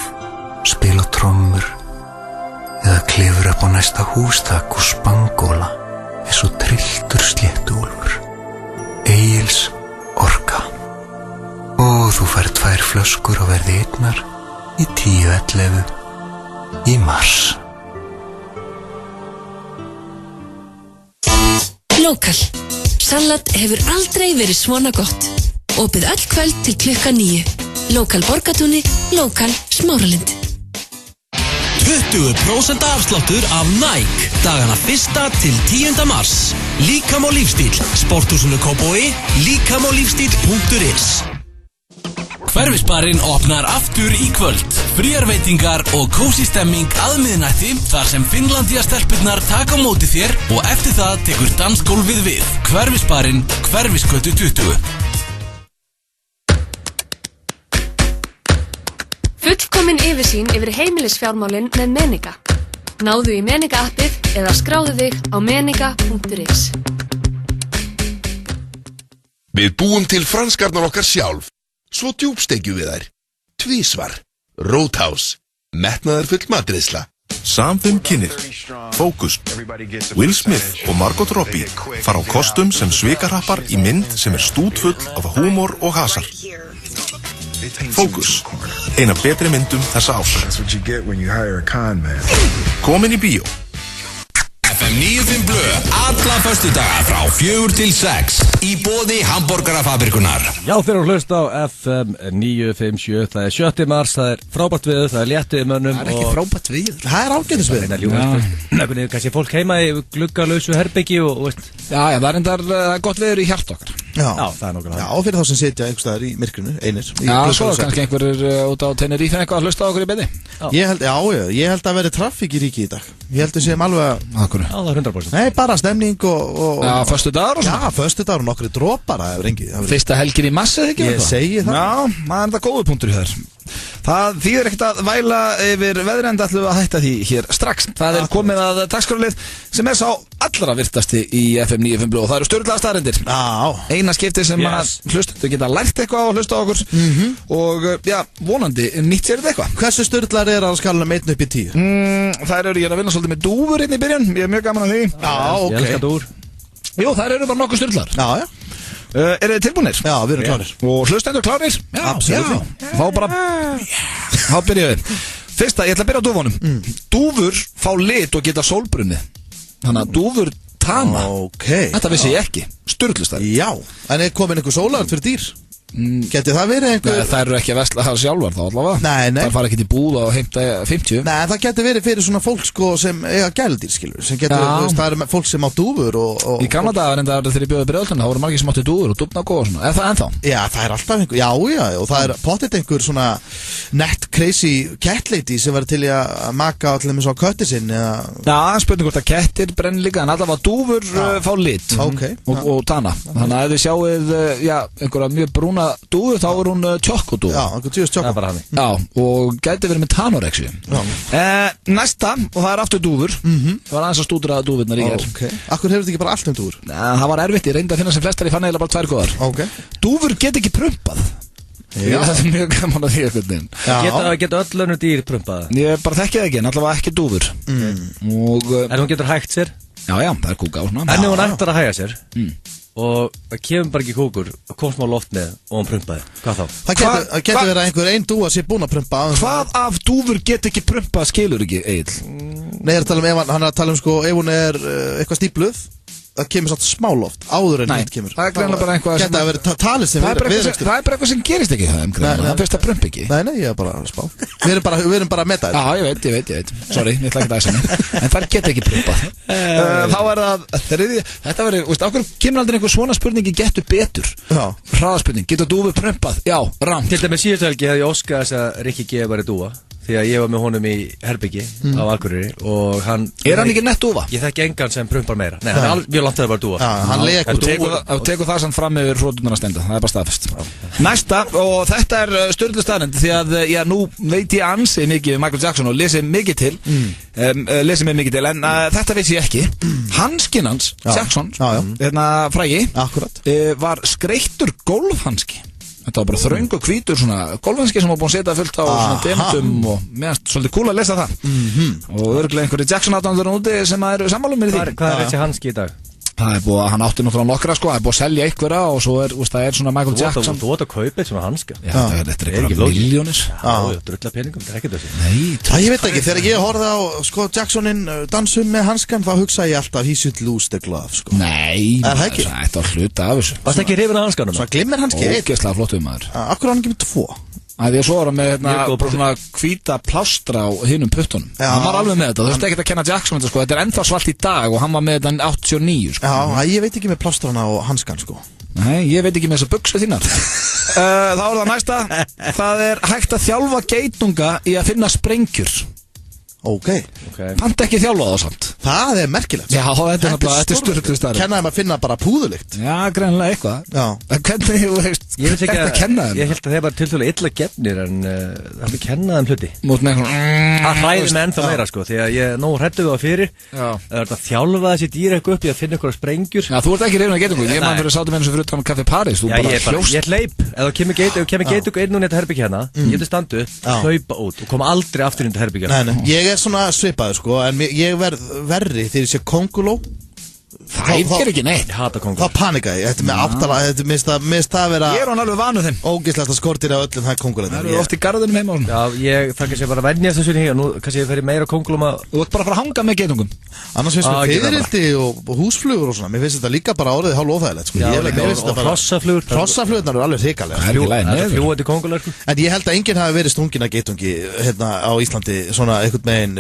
spila trommur eða klifra upp á næsta hústak og spangóla eins og trylltur sléttuúlfur. Egils orka. Og þú fær 2 flöskur og verði einnar í 10:11 í mars. Lokal. Salat hefur aldrei verið svona gott. Opið öll kvöld til klukkan 9. Lokal Borgatúni, Lokal Smáralind. 20% afsláttur af Nike dagana 1. til 10. mars. Líkam og lífstíl, sporthúsinu Kópavogi, líkamoglyfstíl.is. Hverfisbarinn opnar aftur í kvöld. Fríar veitingar og kósí stemming að miðnætti þar sem Finnlandia stelpurnar taka á móti þér og eftir það tekur dansgólfið við. Hverfisbarinn, Hverfisgötu 20. Fullkomin yfirsýn yfir heimilisfjármálin með Meniga. Náðu í Meniga appið eða skráðu þig á meniga.is. Við búum til franskarnar okkar sjálf. Svo djúpsteikjum við þær. Tvísvar. Roadhouse. Metnaðarfull matreiðsla. Samfimm kynir. Fókus. Will Smith og Margot Robbie fara á kostum sem svikarappar í mynd sem stútfull af húmor og hasar. Fókus. Eina betri myndum þessa árs. Komin í bíó. FM 95 Blö, alla föstudaga frá 4 til 6 í boði hamborgarafabrikunar. Já, þeir eru hlust á FM 957, það 7. mars, það frábært viður, það léttið í mönnum. Það ekki frábært viður, það ágætis viður. Nefnir kannski fólk heima í gluggalausu herbyggi og veist. Já, það reyndar gott viður í hjarta okkar. Já, það nokkulega. Já, og fyrir þá sem sitja einhvers staðar í myrkrinu, einir. Já, svo kannski einhverjir út á Tenerife eitthvað að hlusta á okkur í beinni. Ég held að veri traffík í ríki í dag. Ég held að séum alveg að Já, það 100%. Nei, bara stemning og Já, föstudagur og svona. Já, föstudagur og nokkri dropar, það hefur engið. Fyrsta helgin í massa, ekki? Ég segi það. Já, maður það góðu punktur í þér. Það þýðir ekkert að væla yfir veðrenda ætlum við að hætta því hér strax. Það komið að dagskrárlið sem sá allra virtasti í FM 95 Blö og það eru stjórnlega staðreyndir. Eina skipti sem að hlustendur geta lært eitthvað og hlusta á okkur og já, vonandi nýtt sér þetta eitthvað. Hversu stjórnlegar er á skalanum 1 upp í 10? Þær eru ég að vinna svolítið með dúfur inn í byrjun. Ég er mjög gaman að því. Já, ok. Ég elska dúfur. Jú, þær eru bara nokkuð stjórnlegar. Já, já. Eru þið tilbúinir? Já, við erum klárir. Og hlustendur klárir? Já, absolutt. Þá bara Þá byrjum við. Fyrsta, ég ætla að byrja á dúfunum. Dúfur fá lit og geta sólbrunni. Þannig að dúfur tana. Ok. Þetta vissi ég ekki. Sturlustæð. Já, en er komin einhver sólarn fyrir dýr? Geti það verið einhver... Nei, það eru ekki að vesla það sjálfar þá allavega. Nei. Það fara ekki til búða og heimta 50. Nei, það geti verið fyrir svona fólk sko sem eiga gældir, skilur. Sem getur, það eru fólk sem á dúfur og... Í gamla dagar enda þegar ég bjóði Breiðholtinu, þá voru margir sem áttu dúfur og dúfnagó og svona. Er það ennþá? Já, það er alltaf einhver, já, og það er pottet einhver svona net crazy cat lady sem verður til að maka allir með svo kötti sinn Já, spurning hvort að kettir brenn líka, en allavega dúfur fá lit og tana. Þannig að ef þið sjáið, einhverja mjög brúna dúfu, þá er hún tjokkodúfu. Já, einhver tjóðs tjokko. Já, og gæti verið með tanorexi. Næsta, og það er aftur dúfur. Það var aðeins að stúdra dúfurnar í hér. Akkur hefur þetta ekki bara allt dúfur? Það var erfitt, ég reyndi að finna sem flestar, ég fann eiginlega bara 2 góðar. Dúfur get ekki prumpað. Það er mjög gaman að því eitthvað. Geta öll önnur dýr prumpað? Ég bara þekki það ekki, en allavega ekki dúfur. En hún getur hægt sér? Já, það er kúka á svona. En hún ætlar að hæga sér og það kemur bara ekki kúkur og kom smá loft með og hún prumpaði. Hvað þá? Það getur verið að einhver einn dúa sé búin að prumpa. Hvað af dúfur get ekki prumpað skilur ekki, Egill? Nei, hann er að tala um sko, ef hún er eitthvað stípluð, það kemur svona smáloft áður en hitt kemur. Það er greinlega bara eitthvað sem... Geta að vera talið sem viðrekstur. Það er bara eitthvað sem gerist ekki það fyrst að prump ekki. Nei, ég er bara að spá. Við erum bara að meta þetta. Já, ég veit. Sorry, ég ætla ekki að æsa mig. En það geta ekki prumpað. Þá er það, þetta verður, veist, ákveður kemur aldrei einhver svona spurningi getur betur. Hraðaspurning, getur dúfur prumpað? Já, rangt. Til dæmis síðustu helgi hefði ég óskað þess að Rikki G væri dúa. Því að ég var með honum í herbyggi á Akureyri og hann... Er hann ekki nett dúfa? Ég þekki engan sem prumpar meira. Nei, hann er alveg mjög langt að það var dúfa. Hann leikur dúfa. Og tekur það samt fram yfir hróturnar að stenda. Það er bara staðfest. Næsta, og þetta er sturlu staðnind því að nú veit ég ansi mikið um Michael Jackson og lesi mikið til. Lesi mig mikið til, en þetta veit ég ekki. Hanskinn hans, Jackson, frægi, var skreyttur gólfhanski. Þetta var bara þröng og hvítur svona golfhanski sem var búin að setja fullt á svona demdum og mér finnst svolítið cool að lesa það. Og örgulega einhverju Jackson átandur úti sem eru sammálum með því. Hvað er þessi hanski í dag? Það er búið að hann átti náttúrulega nokkra sko, það er búið að selja einhverja og svo það er svona Michael Jackson. Þú átt að kaupa eitt svona hanska? Já, þetta er einhverja miljónir. Já, drulla peningum, þetta er ekkert þessi. Nei, ég veit ekki, þegar ég horfði á sko Jacksonin dansum með hanskan þá hugsaði ég alltaf he should lose the glove sko. Nei, það var hluta af þessu. Varst ekki hrifin af hanskanum? Svona glimmer hanski. Ógeðslega flottur maður. Akkur hann ekki með 2? Það er svo að vera með svona hvíta plástra á hinum puttunum. Hann var alveg með þetta, þú veist ekki að kenna Jackson þetta sko, þetta er ennþá svart í dag og hann var með þetta 89 sko. Já, ég veit ekki með plástrana og hanskan sko. Nei, ég veit ekki með þessar buxur þínar. Þá er það næsta, það er hægt að þjálfa geitunga í að finna sprengjur. Ok. Panta ekki þjálfa það samt. Það er merkilegt. Já, þetta er sturlu starf. Kennaðum að finna bara púðulikt. Já, greinilega eitthvað. Já. En hvernig, þú veist, þetta að kenna þeim? Ég held að þeir bara tiltölu illa gefnir en það er kenna þeim hluti. Mót með einhvern... Það hræðir mig ennþá meira sko, því að ég nóg hrættu við á fyrir. Það er að þjálfa þessi dýr eitthvað upp í að finna eitthvað sprengjur. Já, þú ert ekki reyfin að geitungu. Ég man fyrir sátum henni sem fyrir utan Café Paris. Ég hleyp. Ef það kemur geitungu inn og netta herbyggja hérna, ég getur standu, hlaupa út og koma aldrei aftur inn til herbyggja. Ég er svona svipaður sko, en ég verð verri þegar ég sé konguló. Það er ekki neitt. Ég hata konguló. Það panika ég, þetta með áttala, þetta mist það vera... Ég er hann alveg vanuð þeim. Ógeðslega skortir af öllum það konguló. Það eru oft í garðunum heima. Já, það kannski bara venjast þessu hér, nú kannski ég fer í meira kongulóm að... Þú ert bara að fara að hanga með geitungum. Annars finnst mér fiðrildi og húsflugur og svona, mér finnst þetta líka bara orðið hálf óþægilegt sko. Og hrossaflugurnar eru alveg hrikalegar. En ég held að enginn hafi verið stungin að geitungi hérna á Íslandi svona einhvern veginn.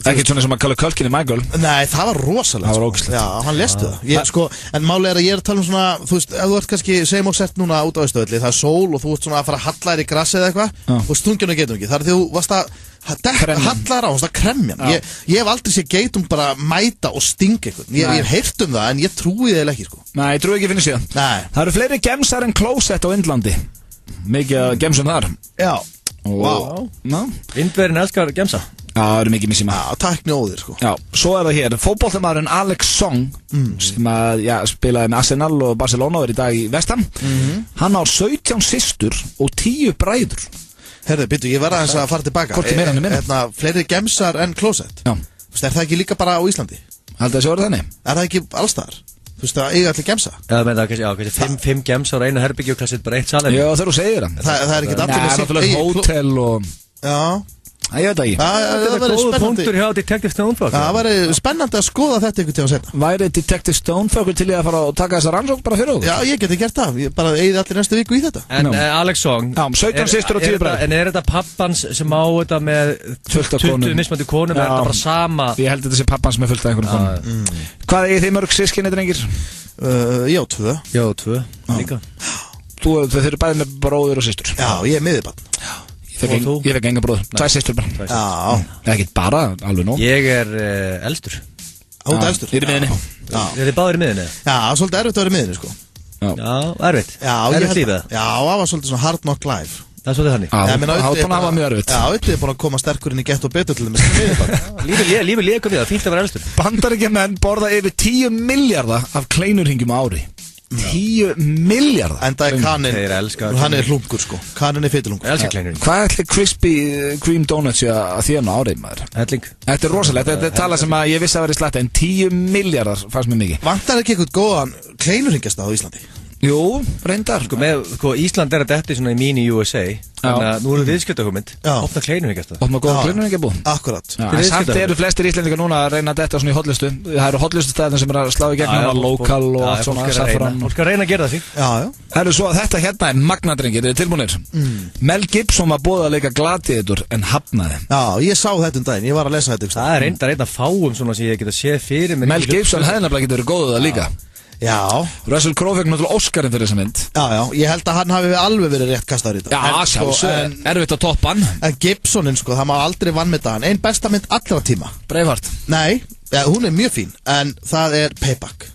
Ekkert svona sem að kalla Kölkin í Michael. Nei, það var rosalegt. Já, hann lestu það. En máli er að ég er að tala um svona, þú veist, ef þú ert kannski segjum og sett núna út á Austurvelli, það er sól og þú ert svona að fara að halla þér í grassi eða eitthvað og stungin og geitungi, þar því þú varst að hallar á, það kremjan. Ég hef aldrei séð geitung bara mæta og stinga eitthvað. Ég hef heyrt um það en ég trúi það ekki sko. Nei, ég trúi ekki að finna síðan. Það eru fleiri gemsar en klósett á Indlandi. Mikið gemsum þar. Já. Indverðin elskar gemsa. Já, það eru mikið missima. Já, tækni óðir sko. Já, svo er það hér fótboltamaðurinn Alex Song sem að, spilaði með Arsenal og Barcelona og er í dag í West Ham. Hann á 17 systur og 10 bræður. Herðu, byrju, ég verða að fara tilbaka. Hvort er meira en minna? Fleiri gemsar en klósett. Já. Er það ekki líka bara á Íslandi? Haldið að sjá þannig? Er það ekki allstaðar? Þú veist að eiga allir gemsa? Já, menn það kannski 5 gemsar og einu herbyggju og kannski bara eitt salin. Já, þegar þú segir það. Það er ekki allir hótel og... Já. Ég veit ekki. Þetta er góð punktur hjá Detective Stonefucker. Það væri spennandi að skoða þetta einhvern tíma seinna. Væri Detective Stonefucker til ég að fara og taka þessa rannsókn bara fyrir okkur? Já, ég geti gert það. Ég bara eigið allir næstu viku í þetta. En Alex Song, 17 systur og 10 bræður. En þetta pappans sem á þetta með 20 mismandi konum, er þetta bara sama? Ég held þetta sé pappans með fullt af einhvern konum. Hvað eigið þið mörg sískinni, drengir? Já, 2. Já, 2, líka. Þau eru bæði með bróður og systur. Já, ég er miðjubarn. Ég fekk enga bróður, 2 systur bara. Já. Það er ekki bara, alveg nóg. Ég er elstur. Þú ert elstur? Ég er í miðinni. Er þið báðir í miðinni? Já, svolítið erfitt að vera í miðinni, sko. Já, erfitt. Erfitt lífið? Já, það var svolítið svona hard knock life. Það er svolítið þannig. Það var mjög erfitt. Já, Ötti er búin að koma sterkur inn í Gett og Betur til þess Lífið lékur við það, fínt að vera elstur. Bandaríkjamenn borða yfir 10 milljarða af kleinurhingjum á ári. 10 milljarða. En það er kaninn, hann er hlungur sko. Kaninn er fytilungur. Elskar kleinurinn. Hvað ætli Crispy Cream Donuts að þjána árið, maður? Helling. Þetta er rosalegt, þetta er tala sem að ég vissi að vera í slætti. En 10 milljarðar fannst mér mikið. Vantar ekki eitthvað góðan kleinurhingjastað á Íslandi? Jú, reyndar. Ísland er að detti svona í mini USA. Þannig að nú eru viðskiptahugmynd. Opna kleinurhingjastað. Opna góða kleinurhingjabúð. Akkurat. Samt eru flestir íslendingar núna að reyna að detta svona í hotlistu. Það eru hotlistustæðin sem er að slá í gegn lokal og allt svona saffran. Fólk að reyna að gera það sín. Það eru svo að þetta hérna er magnadrengir, þið tilbúinir. Mel Gibson var boðið að leika Gladiator en hafnaði. Já, ég sá þetta daginn, ég var að lesa þetta. Það er reyndar einn að fáum svona sem ég geta séð fyrir mig. Mel Gibson hefði nefnilega getið verið góðið það líka. Já. Russell Crowe fekk náttúrulega Óskarinn fyrir þessa mynd. Já, ég held að hann hafi alveg verið rétt kastaður í þetta. Já, sjálfsög, erfitt að toppa hann. En Gibsonin sko, það má aldrei vanmeta hann. Ein besta mynd allra tíma. Braveheart. Nei, hún er mjög fín, en það er Payback.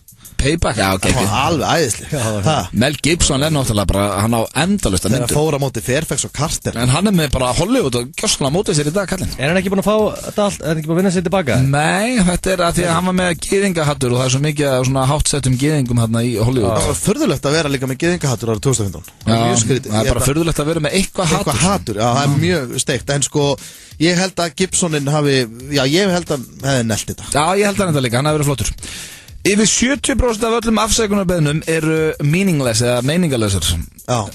Payback, já, ok. Alveg æðislega. Mel Gibson er náttúrulega bara, hann á endalaust að myndu. Þegar fóra móti Fairfax og Carter. En hann er með bara Hollywood og gjöskulega mótið sér í dag, kallinn. Er hann ekki búin að fá þetta allt, er hann ekki búin að vinna sér tilbaka? Nei, þetta er að því að hann var með gyðingahattur og það er svo mikið svona hátsettum gyðingum hérna í Hollywood. Það var furðulegt að vera líka með gyðingahattur árið 2015. Það er bara furðulegt að vera með eitthvað hattur. Já, það er mjög steikt, en sko ég held að Gibsonin hafi, já, ég held að hefði nelt þetta. Já, ég held að þetta líka, hann hafi verið flottur. Yfir 70% af öllum afsækunarbeðnum eru meaningless eða meiningalösar. Já.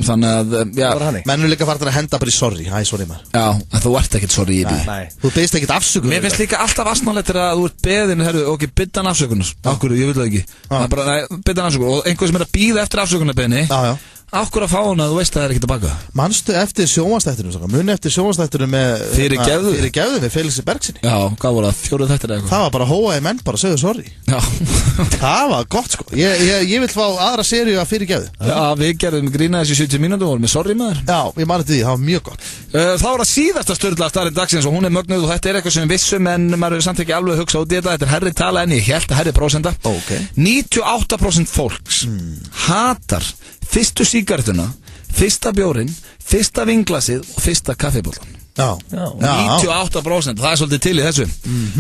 Þannig að, já. Menn eru líka farin að henda bara í sorry. Hæ, sorry maður. Já, en þú ert ekkert sorry í því. Nei. Þú beðist ekkert afsökunar. Mér finnst líka alltaf asnalegt að þú ert beðin, herru, ok, biddan afsökunar. Akkur, ég vil það ekki. Það er bara, nei, biddan afsökunar. Og einhver sem er að bíða eftir afsökunarbeðinni. Já. Akkur að fá hana, þú veist að það er ekki tilbaka. Manstu eftir sjónvarpsþættinum, muni eftir sjónvarpsþættinum með Fyrirgefðu með Felixi Bergsinni. Já, hvað voru það, 4 þættir eða eitthvað? Það var bara hóaði menn, bara segðu sorry. Já. Það var gott sko. Ég vil fá aðra seríu að Fyrirgefðu. Já, við gerðum grína þessi 70 mínútur og vorum með sorry maður. Já, ég mani því, það var mjög gott. Það var að síðasta sturla starrið dagsins og hún er mögnuð og þetta er eitthvað sem við vissum en maður hefur samt ekki alveg hugsað út í þetta. Þetta er herri tala en ég held að herri prósenta. 98% fólks hatar fyrstu sígarettuna, fyrsta bjórin, fyrsta vinglasið og fyrsta kaffibóllan. Já. 98%, það er svolítið til í þessu.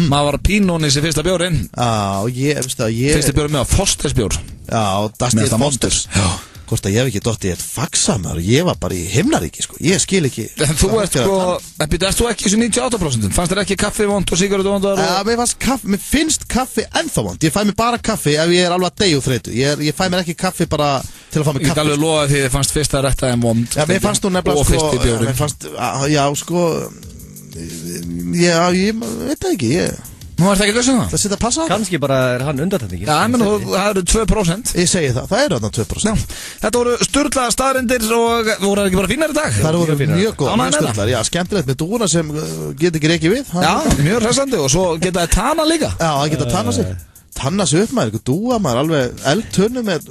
Maður var að pínóni sér fyrsta bjórin. Já, fyrsta bjórin með að Fostersbjór. Já, Dusty Fosters. Já. Hvort að ég hef ekki dottið í eitt faxamör, ég var bara í himnaríki sko, ég skil ekki. En þú ert sko, erst þú ekki þessu 98%? Fannst þér ekki kaffi vond og sigarettu vond? Mér finnst kaffi ennþá vond, ég fæ mér bara kaffi ef ég er alveg að deyja úr þreytu, ég fæ mér ekki kaffi bara til að fá mér kaffi. Ég kann alveg lofa því þið fannst fyrsta rétta en vond. Já, mér fannst þú nefnilega sko, ég veit það ekki, Nú er það ekki lausin það? Það setja að passa á það? Kannski bara er hann undantekning. Já, menn það eru 2%. Ég segi það eru þarna 2%. Já, þetta voru sturlaða staðreyndir og voru ekki bara fínar í dag? Það voru mjög góð, mjög sturlaðar, já, skemmtilegt með dúna sem get ekki reikið við. Já, mjög hressandi og svo geta það tana líka. Já, það geta tana sig. Tanna sig upp maður, dúa maður, alveg eldtunnu með,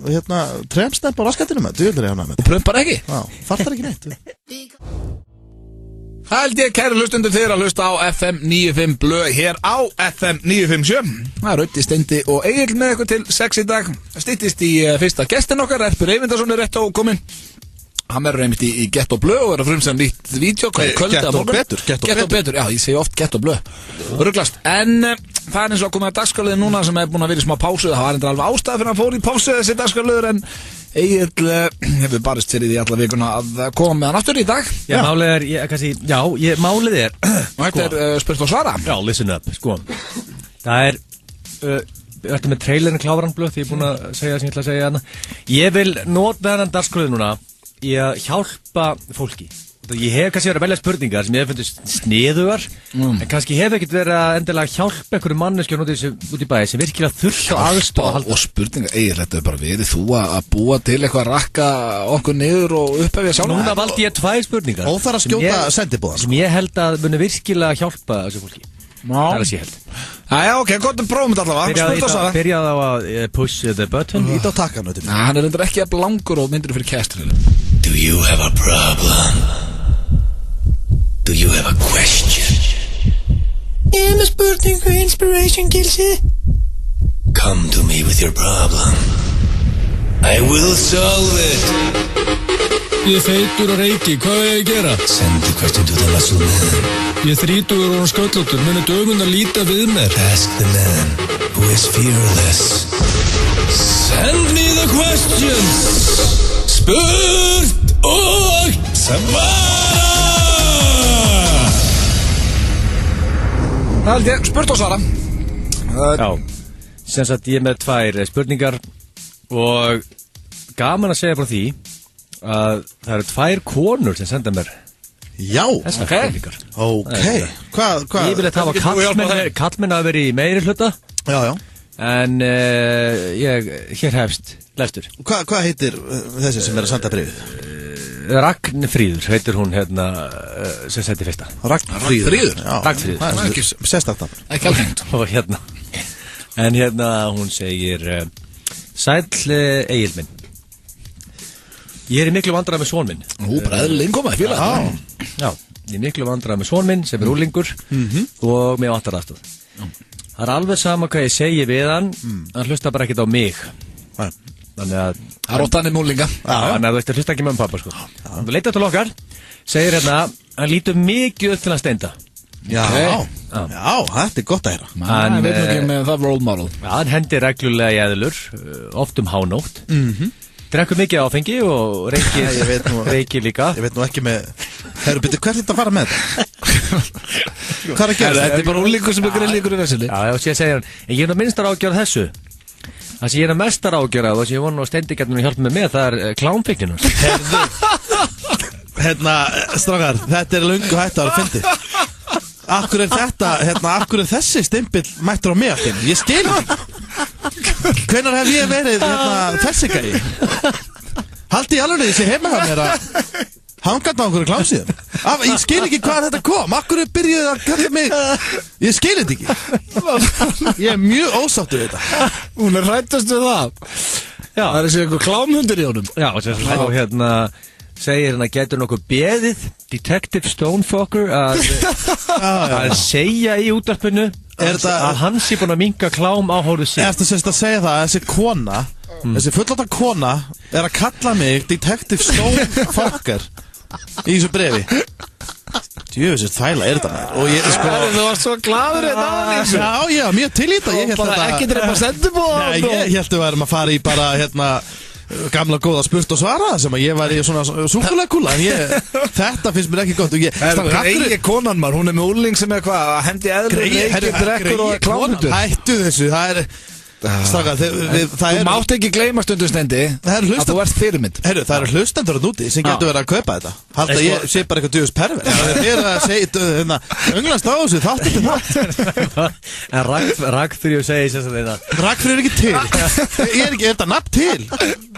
tremstemp á raskatinu maður, og prömpar ekki? Já, fartar ekki neitt. Það held ég, kæri hlustundur, þeir að hlusta á FM 95 Blö hér á FM 957. Það er Rauti, Steindi og Egil með ykkur til 6 í dag. Styttist í fyrsta gestin okkar, Erpur Eyvindarsson er rétt á komin. Hann verður einmitt í Gett og Blö og er að frumsæða nýtt vídeo. Gett og betur. Gett og betur, já, ég segi oft Gett og Blö. Ruglast. En það er eins og að koma að dagskrárliðin núna sem er búin að vera í smá pásu. Það var endur alveg ástæð fyrir að fór í pásu þessi dagskrárliður en Egil hefur barist fyrir því alla vikuna að koma með hann aftur í dag. Já, málið er og þetta er spurt og svara. Já, listen up, sko. Það er ertu með trailerinn kláran Blöð því ég er búin að segja sem ég ætla að segja hana. Ég vil nota þennan dagskrárlið núna í að hjálpa fólki. Ég hef kannski verið að velja spurningar sem ég hef fundist sniðugar en kannski hef ekkert verið að endilega hjálpa einhverju manneskjum út í bæði sem virkilega þurft á aðstoð og spurningar, þetta bara verið þú að búa til eitthvað að rakka okkur niður og upphefja sjálf. Núna valdi ég 2 spurningar Óþarf að skjóta sendibúðan sem ég held að muni virkilega hjálpa þessu fólki. Það er að ég held. Jæja, ok, gott prófum þetta allavega. Byrjaði á að push the button. Ít á takkan. Hann er reyndar ekki að langur og myndir fyrir kæstrinu. Do you have a problem? Do you have a question? Ég með spurningu, inspiration, Gilsi. Come to me with your problem. I will solve it. Ég feitur og reiki, hvað er ég að gera? Send the question to the muscle man. Ég 30 og sköllóttur, muni dögun að líta við mér. Ask the man who is fearless. Send me the questions. Spurt og svara. Það held ég, spurt og svara. Já, sem sagt ég með 2 spurningar og gaman að segja frá því að það eru 2 konur sem senda mér þessar spurningar. Ok. Hvað? Ég vil að hafa kallmenn að vera í meiri hluta. Já. En hér hefst lestur. Hvað heitir þessi sem er að senda bréfið? Ragnfríður heitir hún sem sendi fyrsta. Ragnfríður? Ragnfríður. Það er ekki sérstakt. Ekki algengt. Og en hún segir Sæll Egill minn. Ég er í miklu vandræði með son minn. Bara eðlilega innkoma, ég fíla það. Já, ég er í miklu vandræði með son minn sem er úlingur og mér vantar aðstoð. Það er alveg sama hvað ég segi við hann hlusta bara ekkert á mig. Þannig að það er ótt hann með úlinga. Þannig að þú veist að hlusta ekki með pappa sko. Þú leitar til okkar, segir hann lítur mikið upp til að steinda. Já, þetta er gott að heyra. Hann veit ekki með það role model. Hann hendir reglulega í eðlur, oft hánótt. Drekkur mikið áfengi og reykir líka. Ég veit nú ekki með Herru, byrju, hvert er þetta að fara með þetta? Hvað er að gera? Þetta er bara úlingur sem er greinleikur í vesili. Já, og sér segir hann, en ég er minnstar ágjörð þessu. Það sem ég er mestar ágjörð og sem ég vona á steindigerðinu hjálpa mig með, það er klámfíkninu. Strákar, þetta er löngu hægt að vera fyndið. Akkur er þessi stimpill mættur á mig aftur? Ég skil ekki. Hvenær hef ég verið þessi gæi? Haldi ég alveg þessi heima hjá mér að hangað á okkur klámsíðan. Ég skil ekki hvað þetta kom. Akkur byrjuði að kalla mig. Ég skil þetta ekki. Ég er mjög ósáttur við þetta. Hún er hrættast við það. Já. Það er þessi einhver klámhundur í honum. Já, og segir hann að getur nokkuð beðið Detective Stonefucker að segja í útvarpinu að hann sé búin að minka klám áhóru sig. Eftir að segja það að þessi kona þessi fullóta kona er að kalla mig Detective Stonefucker í þessu brefi. Djöfisir þæla er þetta og ég þú varst svo gladur Já, mjög til í þetta. Og bara ekki drepa sendibóð. Ég held að við erum að fara í bara gamla góða spurt og svara sem að ég var í svona súkulega kúla en þetta finnst mér ekki gott og Greigi konan maður, hún er með úrling sem er hvað að hendi eðlur, reykir, drekkur og klámhundur. Hættu þessu, það er Strákar, þú mátt ekki gleyma stundustendi að þú ert fyrirmynd. Herru, það eru hlustendur að núti sem getur verið að kaupa þetta. Halda ég sé bara eitthvað djöfus perver. Það er að segja unglast á þessu, þátt eftir þátt. En Ragnfríður segir sér sem þetta. Ragnfríður er ekki til. Er þetta nafn til?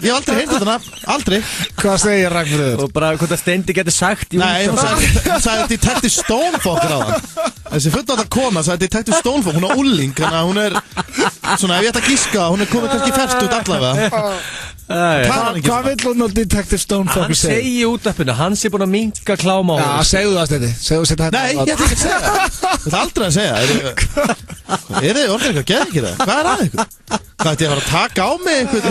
Ég hef aldrei heyrt þetta nafn, aldrei. Hvað segir Ragnfríður? Og bara hvort að Steindi getur sagt. Nei, hún sagði Detective Stonefucker á hann. Þessi fullnáta kona sagði Detective Stonefucker, hún á úlling, þannig að hún er svona, ef ég ætta að gíska, hún er komið kannski ferst út allavega. Hvað vil hún á Detective Stonefucker segja? Hann segi út appinu, hann sé búin að minka kláma á hann. Já, segðu það Steindi, segðu þetta hérna. Nei, ég ætla ekki að segja það. Þú ætla aldrei að segja. Er þið orðið eitthvað, geð ekki það? Hvað er að ykkur? Hvað ætti ég að fara að taka á mig einhvern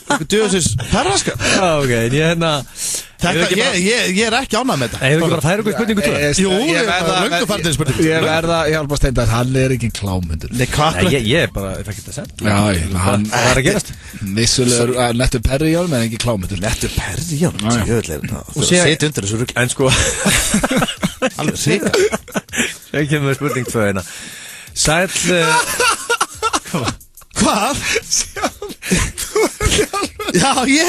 einhvern djöfisins perraska? Ok, ég er ekki ánægð með þetta. Hefur ekki bara færa okkur spurningu til það? Jú, ég verða löngu farið spurningu. Ég verða að hjálpa Steindi að hann er ekki klámhundur. Nei, ég er bara, það er ekki að senda. Já, hann Hvað er að gerast? Vissulegur nettur perri í honum en ekki klámhundur. Nettur perri í honum? Þú seti undir þessu rugl. En sko alveg síka. Ég kemur með spurning tvö hérna. Sæll Hvað? Já, ég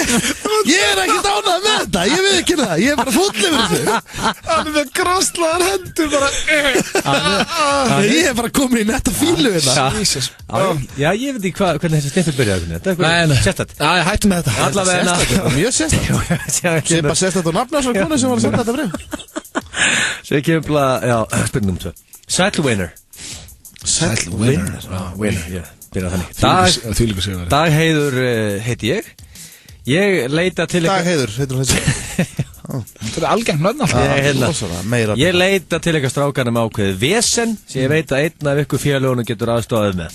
ekkert ánægð með þetta. Ég veit ekki það, ég bara full yfir þessu. Hann með krosslaðar hendur bara. Ég bara komin í netta fílu hérna. Já, ég veit ekki hvernig þessi snippur byrjaði. Þetta er eitthvað sérstætt. Já, ég hættu með þetta. Allavega. Mjög sérstætt. Ég bara sérstætt á nafna svo konu sem var að senda þetta bréf. Svo ég kemur bara, já, spurningum svo. Sætlwinner. Winner, já, byrjað þannig. Dagheiður heiti ég. Ég leita til Dagheiður, heitur þessi. Þetta er algengt nöfn alltaf. Ég leita til eitthvað strákana með ákveðið vesen sem ég veit að einn af ykkur félögunum getur aðstofað með.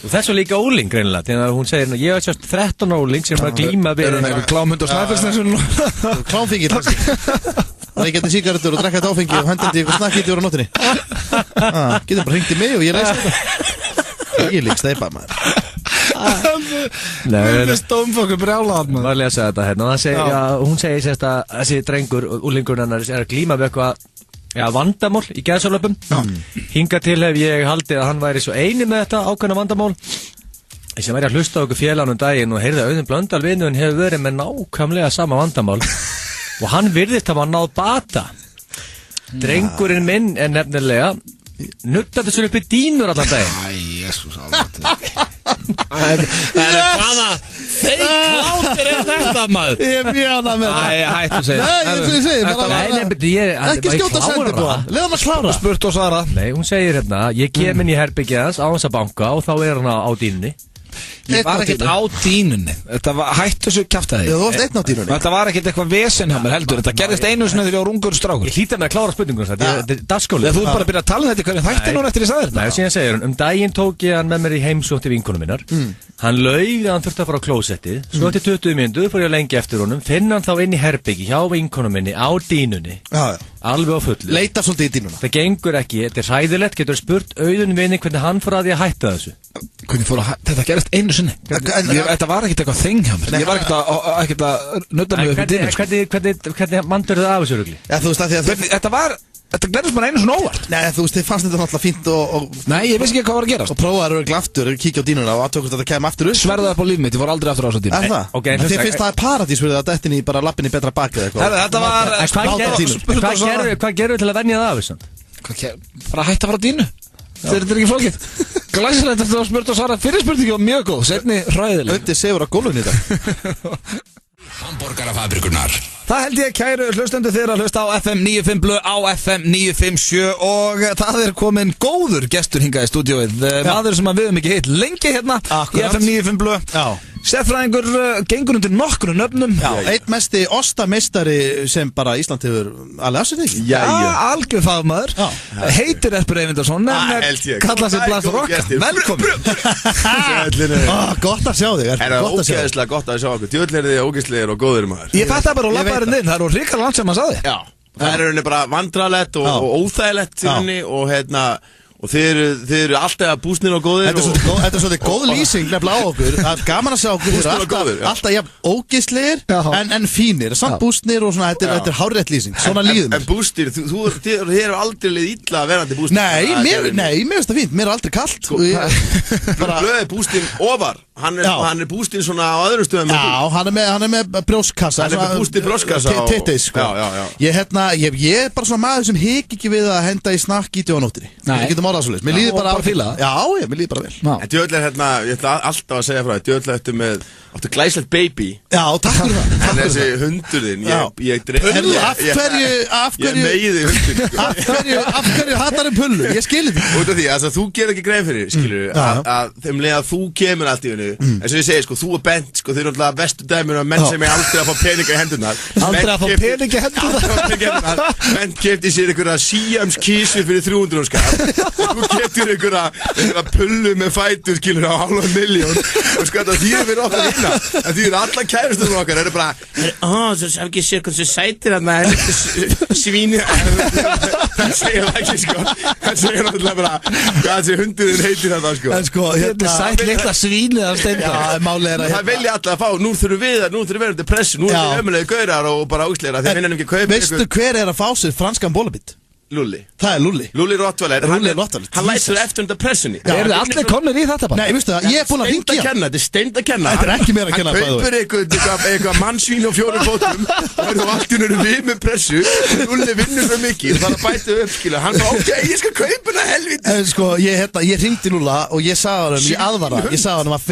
Og þess var líka óling greinilega, því að hún segir ég hef sérst 13 óling sem er að glíma við klámhund og snæfellsnes Klámfingir og ég geti sígarettur og drekka þetta áfengi og hendandi ykkur snakkið úr á nóttinni. Getur bara hringt í mig og ég leysi þetta. Ég lík steipa maður. Það er stómfokkur brjálaðan maður að lesa þetta hérna. Hún segir sérst að þessi drengur, úlingurinn hennar, er að glíma við eitthvað vandamál í geðsálöpum. Hingað til hef ég haldið að hann væri svo eini með þetta ákveðna vandamál. Sem væri að hlusta á okkur félaganum daginn og heyrði að Auðun Blöndal vinurinn hefur verið með nákvæmlega sama vandamál og hann virðist að hann náð bata. Drengurinn minn er nefnilega nutta þessu upp í dínur allan daginn. Jésús alveg. Hvaða feiklátur er þetta maður? Ég er mjög ánægð með þetta. Hættu að segja. Nei, ég segi ekki skjóta sendi búa. Leða hann að klára. Spurt og svara. Nei, hún segir hérna, ég kem inn í herbyggið hans á hans að banka og þá er hann á dínunni. Ég var ekkert á dínunni. Þetta var hættu þessu kjaftaði. Þú varst einn á dínunni. Þetta var ekkert eitthvað vesen hjá mér heldur. Þetta gerðist einu sinni þegar ég var ungur strákur. Ég hlýta með að klára spurningunum þetta er dagskóli. Þú ert bara að byrja að tala þetta hvernig þætti núna eftir ég sagði þetta. Nei, síðan segir hann, daginn tók ég hann með mér í heimsótt til vinkonum minnar. Hann laug að hann þurfti að fara á klósettið. Svo eftir 20 mínútur fór ég að lengi eftir honum. Finn hann þá inn í herbyggi hjá vinkonum minni á dínunni. Alveg á fullu. Leita svolítið í dínuna. Það gengur ekki, þetta er hræðilegt. Getur spurt Auðun vini hvernig hann fór að því að hætta þessu. Hvernig fór að þetta gerist einu sinni. Þetta var ekkert eitthvað þing hjá mér. Ég var ekkert að nudda mig upp í dínur. Hvernig mandur það af þessu rugli? Þetta gerðist bara einu svona óvart. Nei, þú veist, þið fannst þetta náttúrulega fínt og Nei, ég vissi ekki hvað var að gerast. Og prófaður að aftur, kíkja á dínuna og aðtökust að það kemur aftur upp. Sverðaði upp á líf mitt, ég fór aldrei aftur á þessu dínu. Er það? Þið finnst það paradís fyrir að dettin í bara lappin í betra bakið eitthvað. Þetta var Hvað gerðu til að venja það af þessu? Bara hætta að fara á dínu. Þetta er ekki flókið. Glæsilegt eftir að spurt og svara fyrir spurningi var mjög góð, seinni hræðileg. Öndi sefur á gólfinu í dag. Hamborgarafabrikunar. Það held ég kæru hlustendur þeirra að hlusta á FM 95 Blö á FM 957 og það er komin góður gestur hingað í stúdíóið. Maður sem við höfum ekki hitt lengi hérna í FM 95 Blö. Sérfræðingur gengur undir nokkru nöfnum. Eitt mesti ostameistari sem bara Ísland hefur alveg afsett ekki. Algjör fagmaður. Heitir Erpur Eyvindarsson en kallar sig Blas Rokka. Velkomin. Gott að sjá þig. Það er ógeðslega gott að sjá okkur. Djöðlega þið ógeðslegir og góðir maður. Ég fætti bara að lappa þér inn. Það eru ríkala land sem maður sagði. Já. Það er rauninni bara vandralett og óþægilegt og og þið eru alltaf að búsnir og góðir. Þetta er svolítið góð lýsing nefnilega á okkur. Það er gaman að sjá okkur. Þið eru alltaf jafn ógeðslegir en fínir. Samt búsnir og svona, þetta er hárrétt lýsing. Svona líðum. En búsnir, þið eru aldrei leið illa verandi búsnir. Nei, mér finnst það fínt. Mér er aldrei kallt. Blöði bústin ofar. Hann er bústin svona á öðrum stöðum. Já, hann er með brjóskassa. Hann er með bústin brjóskassa. Tittis, sko. Ég er bara svona maður sem hik ekki við að henda í snakkíti á nóttinni. Mér líður bara að fíla það. Já, mér líður bara vel. En djöðlega ég ætla alltaf að segja frá það. Djöðlega áttu glæslegt baby. Já, takk fyrir það. En þessi hundur þinn, Pullu, af hverju hattar pullu? Ég skilir því. Út af því, þú gerir ekki grein fyrir, skilur að þeim leið að þú kemur allt í hennu. En svo ég segi, þú og Bent, þið eru alltaf vestu dæmur og menn sem er aldrei að fá peninga í hendurnar. Aldrei að fá peninga í hendurnar? Bent kefti sér einhverja Siams kísur fyrir 300 skall. Þú keftir einhverja pullu með fætur, skilur, á 500.000 og það þýðir fyrir okkar vinna. En því alla kærustunum okkar eru bara svo hef ekki sér hversu sætir að maður svíni. Það segir það ekki, sko. Það segir náttúrulega bara hvað þessi hundurinn heitir þetta, sko. En sko, þetta sætt litla svínið af Steindar. Já, málið er að það vilja alltaf að fá, nú þurfum við undir pressu, nú erum við ömulegi gaurar og bara ósleira þegar finnum ekki kaupa. Veistu hver er að fá sér franskan bólabít? Lúlli? Það er Lúlli. Lúlli Rottweiler. Lúlli Rottweiler. Hann lætur eftir undan pressunni. Eru þið allir komnir í þetta bara? Nei, veistu það, ég er búin að hringja. Þetta er steind að kenna. Þetta er ekki meira að kenna. Hann kaupir eitthvað mannsvín á 4 fótum. Það eru allt í nörðu við með pressu. Lúlli vinnur svo mikið. Það er að bæta upp, skilja. Hann bara, ok, ég skal kaupa hana helviti. Sko, ég hringdi Lúlla og ég sagði hann, ég aðvara. Ég sagði hann að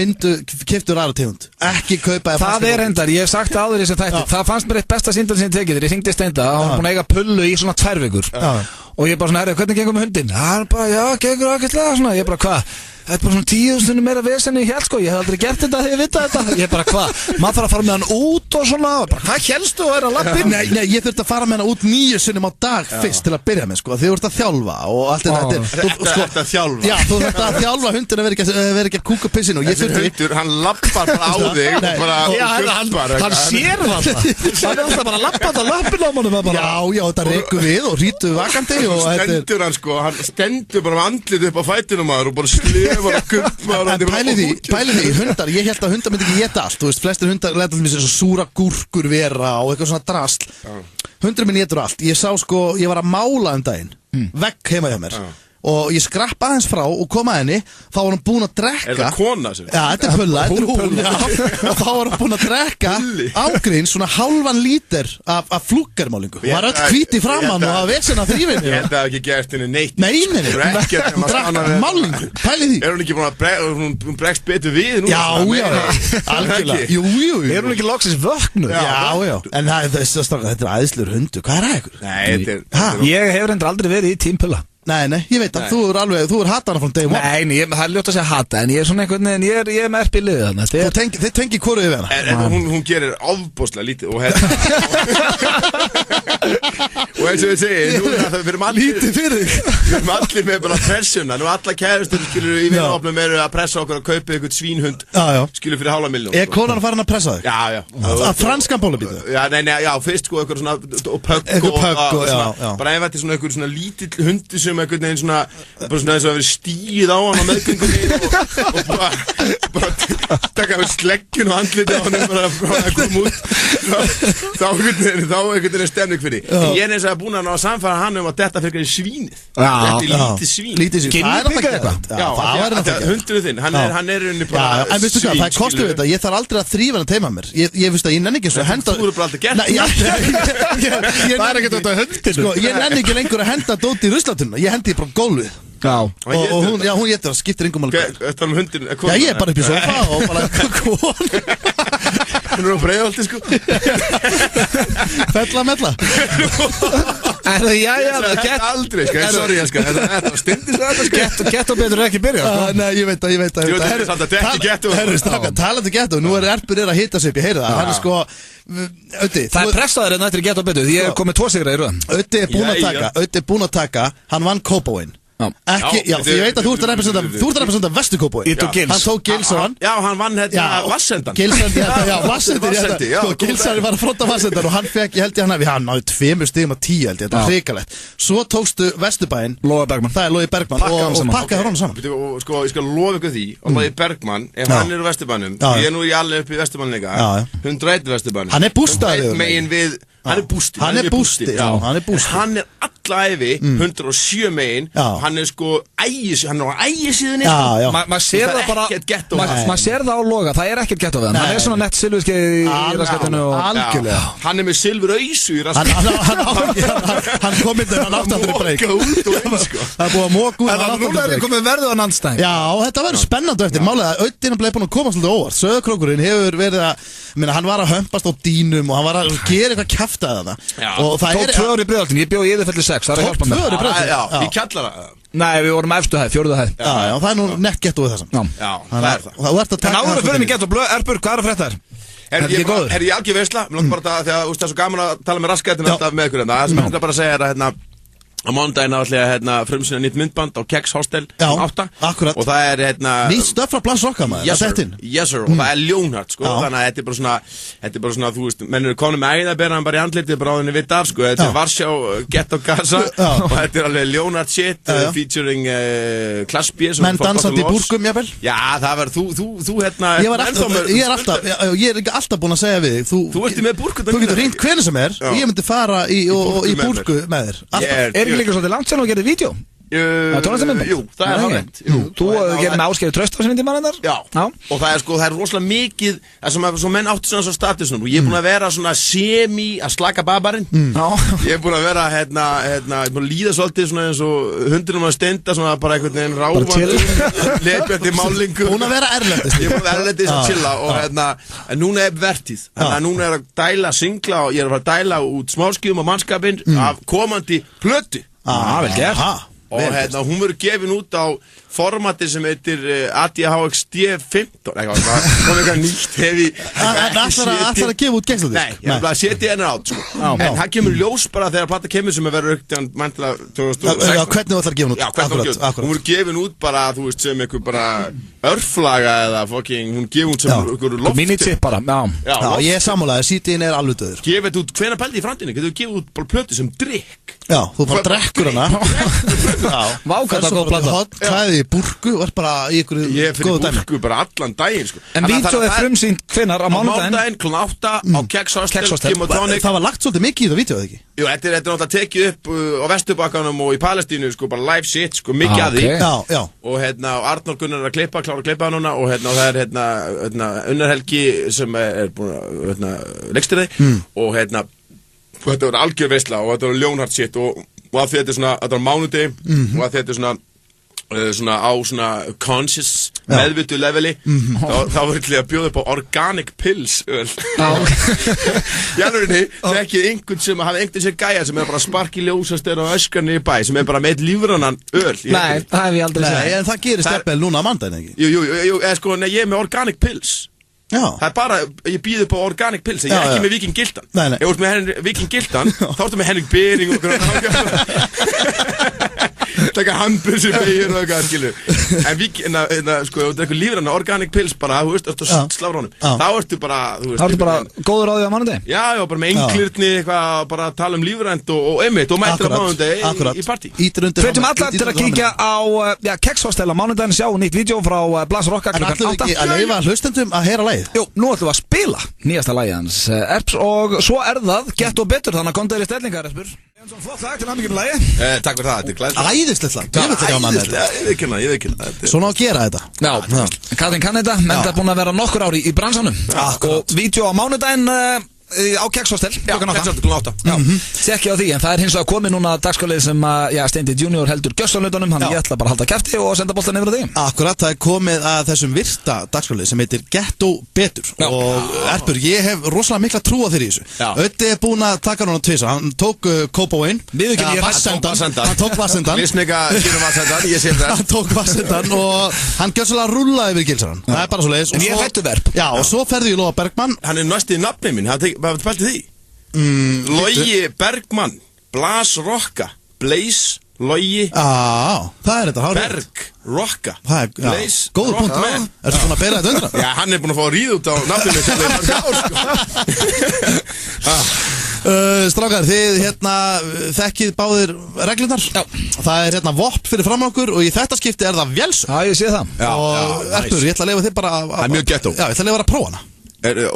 keyptu aðra tegund. Ekki kaupa. Það er endar, ég hef sagt áður í þessu þætti. Það fannst mér eitt besta síndal sem ég tekið. Ég hringdi Steinda, hann var búin að eiga pullu í svona 2 vikur. Og ég bara svona, hvernig gengur með hundinn? Hann bara, já, gengur ágætlega svona. Ég bara, hvað? Þetta er bara svona 10.000 meira vesen en ég held sko. Ég hef aldrei gert þetta þegar ég vita þetta. Ég bara, hvað? Maður þarf að fara með hann út og svona. Bara, hvað hélstu og að lappa inn? Nei, ég þurfti að fara með hann út 9 sinnum á dag fyrst til að byrja með sko. Þið voru að þjálfa og allt þetta. Þetta þjálfa? Já, þú þurfti að þjálfa hundin að vera ekki að kúka pissinu. Þessi hundur, hann lappar bara á þig og bara hann sér það alltaf. Hann er alltaf bara að lappa þetta lappin á mannum. Já, þetta rekur við og rítu vakandi. Stendur hann sko, hann stendur bara með andlit upp á fætinum maður og bara slefar og kumpar. En pæli því, hundar, ég held að hundar myndi ekki geta allt. Þú veist, flestir hundar leta til mér svo súra gúrkur vera og eitthvað svona drasl. Hundur minn getur allt. Ég sá sko, ég var að mála daginn, vegg heima hjá mér. Og ég skrapp aðeins frá og kom að henni. Þá var hann búinn að drekka. Er það kona sem? Já, þetta er pulla, þetta er hún. Og þá var hann búinn að drekka ágríns svona halvan lítir af flúkkermálingu. Hún var öll hvít í framann og að vesena þrývinni. Ég held að það ekki gert henni neitt. Nei, hún drakk málingu. Pæli því. Er hún ekki búinn að hún bregst betur við núna? Já, algjörlega. Jú. Er hún ekki loksins vöknuð? Já. En þetta er æðislur hundur. Hvað er það ykkur? Nei, ég hef reyndar aldrei verið í tímpulla. Nei, ég veit að þú er hatana frá day one. Nei, það er ljótt að segja hata, en ég er svona einhvern veginn, ég er með erpi liðið þannig. Þið tengið hvoru yfir hana? Hún gerir ofbóðslega lítið og og eins og við segjum, við erum allir lítið fyrir þig. Við erum allir með bara pressuna, nú alla kærustur skilur í vinnaofnum eru að pressa okkur að kaupa eitthvað svínhund, skilur fyrir 500.000. Er konan að fara að pressa þig? Já. Að franskan bólubítu? Já, fyrst sko eitthvað svona pögg og bara ef þetta er svona eitthvað svona lítill hundi sem einhvern veginn svona eins og að vera stíð á hann á meðgöngunni og bara taka með sleggjun og andliti á hann bara að koma út þá einhvern veginn er stemning fyrir en ég er eins og að búin að ná að samfara hann að þetta fyrir svínnið þetta er lítið svín Skinnpika þetta? Já, hundurinn þinn, hann er unni bara en veistu hvað, það er kostu við þetta, ég þarf aldrei að þrífa hann teima mér ég veist að ég nenni ekki svo að henda þú eru bara aldrei gert það er ekkert þetta hundir ég nenni ekki lengur að henda dóti í ruslatunna ég hendi bara gólfið og hún getur að skiptir yngum alveg Þetta er um hundin Já, ég er bara upp í sofa og bara Hún er á Breiðholti sko Fella Það gett aldrei Sorry, þetta var stundis Gett og betur ekki byrja Nei, ég veit það Talandi gett og nú er Erpur að hita sig upp Ég heyri það Hann er sko Það er pressaður en þetta er gett og betur Því ég hef komið 2 sigra í röðan Ötti er búinn að taka Hann vann Kópavóin Ekki, já, því ég veit að þú ert að representa Vesturkópói Ég tók Gils Hann tók Gilsson Já, hann vann Vassendan Gilsson var að fronta Vassendan Og hann fekk, ég held ég hann náði 2 stigum af 10 held ég, þetta er hrikalegt Svo tókstu Vesturbæinn Lói Bergmann Það er Lói Bergmann og pakkaði hann saman Sko, ég skal lofa ykkur því Og Lói Bergmann, ef hann er á Vesturbænum Ég er nú í alveg upp í Vesturbænum líka 101 Vesturbænum Hann er bústaður Hann er bústi Hann er alla æfi 107 megin Hann er sko hann er á ægisíðunni Maður sér það bara Maður sér það á loga Það er ekkert gett á við hann Hann er svona nett silfurskeið í raskattinu Algjörlega Hann er með silfur ausu í raskattinu Hann kom inn Hann átti aftur í breyk Það er búið að mók út Núna er við komið verðið á nandstæn Já, þetta verður spennandi eftir Málega að Öddin er búin að koma svolítið óvart Söðkrókurinn hefur verið að Hann var að hömpast á dínum Og hann var að gera eitthvað kjaftaði Tók 2 ári í Breiðholtinu, ég bjó í Iðufelli 6 Tók 2 ári í Breiðholtinu? Já, í kjallara Nei, við vorum efstu hæð, 4. hæð Já, það er nú nett gett úr þessum Já, það er það En áður að fyrir mig gett og blöð, Erpur, hvað er að frétta þér? Er ég algjör veisla? Mér langar bara það er svo gaman að tala með raskættin alltaf með ykkur Það sem ég langar bara að segja er að á mánudaginn ætla ég frumsýna nýtt myndband á Keks Hostel 8 akkurat og það er nýtt stöf frá Blas Rokka maður yes sir og það er ljónhart sko þannig að þetta er bara svona þú veist menn eru komin með æðabera hann bara í andlitið bara á þenni vitt af sko þetta er Varsjá Ghetto Gaza og þetta er alveg ljónhart shit featuring Klass B menn dansandi í búrkum jafnvel já það var þú ég er ekki alltaf búin að segja við þig þú ert með búrku þú getur hringt hvernig sem ég myndi fara í búrku með þér Er ekki líka svolítið langt sen og gerðið vídeo? Jú, það er hárrétt. Þú gerir með Ásgeiri Trausta sinni tíma hennar? Já, og það er það er rosalega mikið svo menn áttu svona statusnum og ég er búin að vera svona að slaka babarinn. Ég er búin að vera ég er búin að líða svolítið svona eins og hundinum að steinda svona bara einhvern veginn ráfandi leikbjörn í málingu. Búin að vera erlendist. Ég er búin að vera erlendist að chilla og en núna er vertíð. Þannig að núna er að dæla singla og ég er að fara að dæla út smáskjum og mannskapinn af komandi plötu. Vel gert. Og hún verður gefin út á formati sem heitir ADHD 15 kom eitthvað nýtt Ætlar að gefa út gengslandi? Nei, ég er bara að setja hennar át en það kemur ljós bara þegar plata kemur sem verður aukt mæntilega 2016. Hvernig þú ætlar að gefa hún út? Akkurat. Hún verður gefin út bara, þú veist, sem einhver bara örflaga eða fucking, hún gefin út sem einhver loft. Minitip bara, já. Ég er sammálaður, CD-in er alveg döður. Gefið út, hvenær pældi í framtíðinni? Getur þú gefið út bara plötu sem drikk? Já, þú bara drekkur hana. Vákvæða góð plata. Klæði í burku og er bara í ykkur góðu dæmi. Ég fyrir burku bara allan daginn sko. En vídeó er frumsýnt hvenær á mánudaginn? Á mánudaginn kl. 8 á Kexhostel Gym og Tonic. Það var lagt svolítið mikið í það vídeó, eða ekki? Jú, þetta er náttúrulega tekið upp á Vesturbakkanum og í Palestínu sko, bara live shit sko, mikið að því. Já. Og Arnór Gunnar er að klippa, klára að klippa núna og það er Unnar Helgi sem er búin að leikstýra því og þetta var algjör veisla og þetta var ljónhart shit og að þetta er svona, þetta var mánudegi og að þetta er svona á svona conscious meðvitu leveli þá var þetta að bjóða upp á organic pills öl Jánurinn þekkið einhvern sem hafi einhvern sér gæja sem er bara sparki ljósastir og öskarni í bæ sem er bara með lífrannan öl. Nei, það hef ég aldrei segið. En það gerist eppel núna að mandaginn, ekki? Jú, sko, ég er með organic pills. Já. Það er bara, ég býði upp á organic pills, ég er ekki með Viking Gildan. Ef þú ert með Viking Gildan, þá ertu með Henrik Bering og taka handbyrsi beigir og eitthvað, skilur. En sko, ef þú drekkur lífranna organic pills bara, þú veist, ertu sláfra honum. Þá ertu bara, þú veist. Þá ertu bara góður á því á mánudegi? Já, bara með englirni, eitthvað, bara tala um lífrænt og einmitt, og mættir á mánudegi í partí. Hvetjum alla til að kíkja á Kexhostel á mánudaginn, sjá nýtt vídeo frá Blas Rocka klukkan 8. En ætlum við ekki að leyfa hlustendum að heyra lagið? Jú, nú ætlum við að spila nýjasta lagið hans Erps og svo er það Gett og betur, þannig að kom þeir í stellingar, Erpur. Flott lag til hamingju með lagið. Takk fyrir það, þetta er glæðilegt. Æðislegt lag. Ég veit ekki það. Svona á að gera þetta. Já, Katrin kann þetta, menn það er búin að vera nokkur ári í bransanum. Og vídeo á mánudaginn á Kexhostel klukkan 8. Sekki á því, en það er hins vegar komið núna dagskrálið sem Steindi Junior heldur gjössanlutunum, hann ég ætla bara að halda kæfti og senda boltan yfir á því. Akkurat, það er komið að þessum virta dagskrálið sem heitir Gett og betur. Og Erpur, ég hef rosalega mikla trú á þér í þessu. Ötti er búin að taka núna tvisa, hann tók Kópavoginn, hann tók Vassendan, hann tók Vassendan og hann gjössalega rúllaði yfir Gilsaran. Það er bara svo leiðis. En ég hættu verp. Já, og svo ferði ég Lóa Bergmann. Hann er næst í nafni minn, hvað pælti því? Logi Bergmann, Blas Rocka, Blaze, Logi. Það er þetta hárið. Berg, Rocka, Blaze, góður punkt. Ertu búin að bera þetta undan? Já, hann er búin að fá að ríða út á nafninu sem það er Strákar, þið þekkið báðir reglurnar. Það er vopp fyrir fram okkur og í þetta skipti er það Vélsö. Já, ég sé það. Og Erpur, ég ætla að leyfa þið bara Það er mjög gettó. Já, ég ætla að leyfa þið að prófa hana.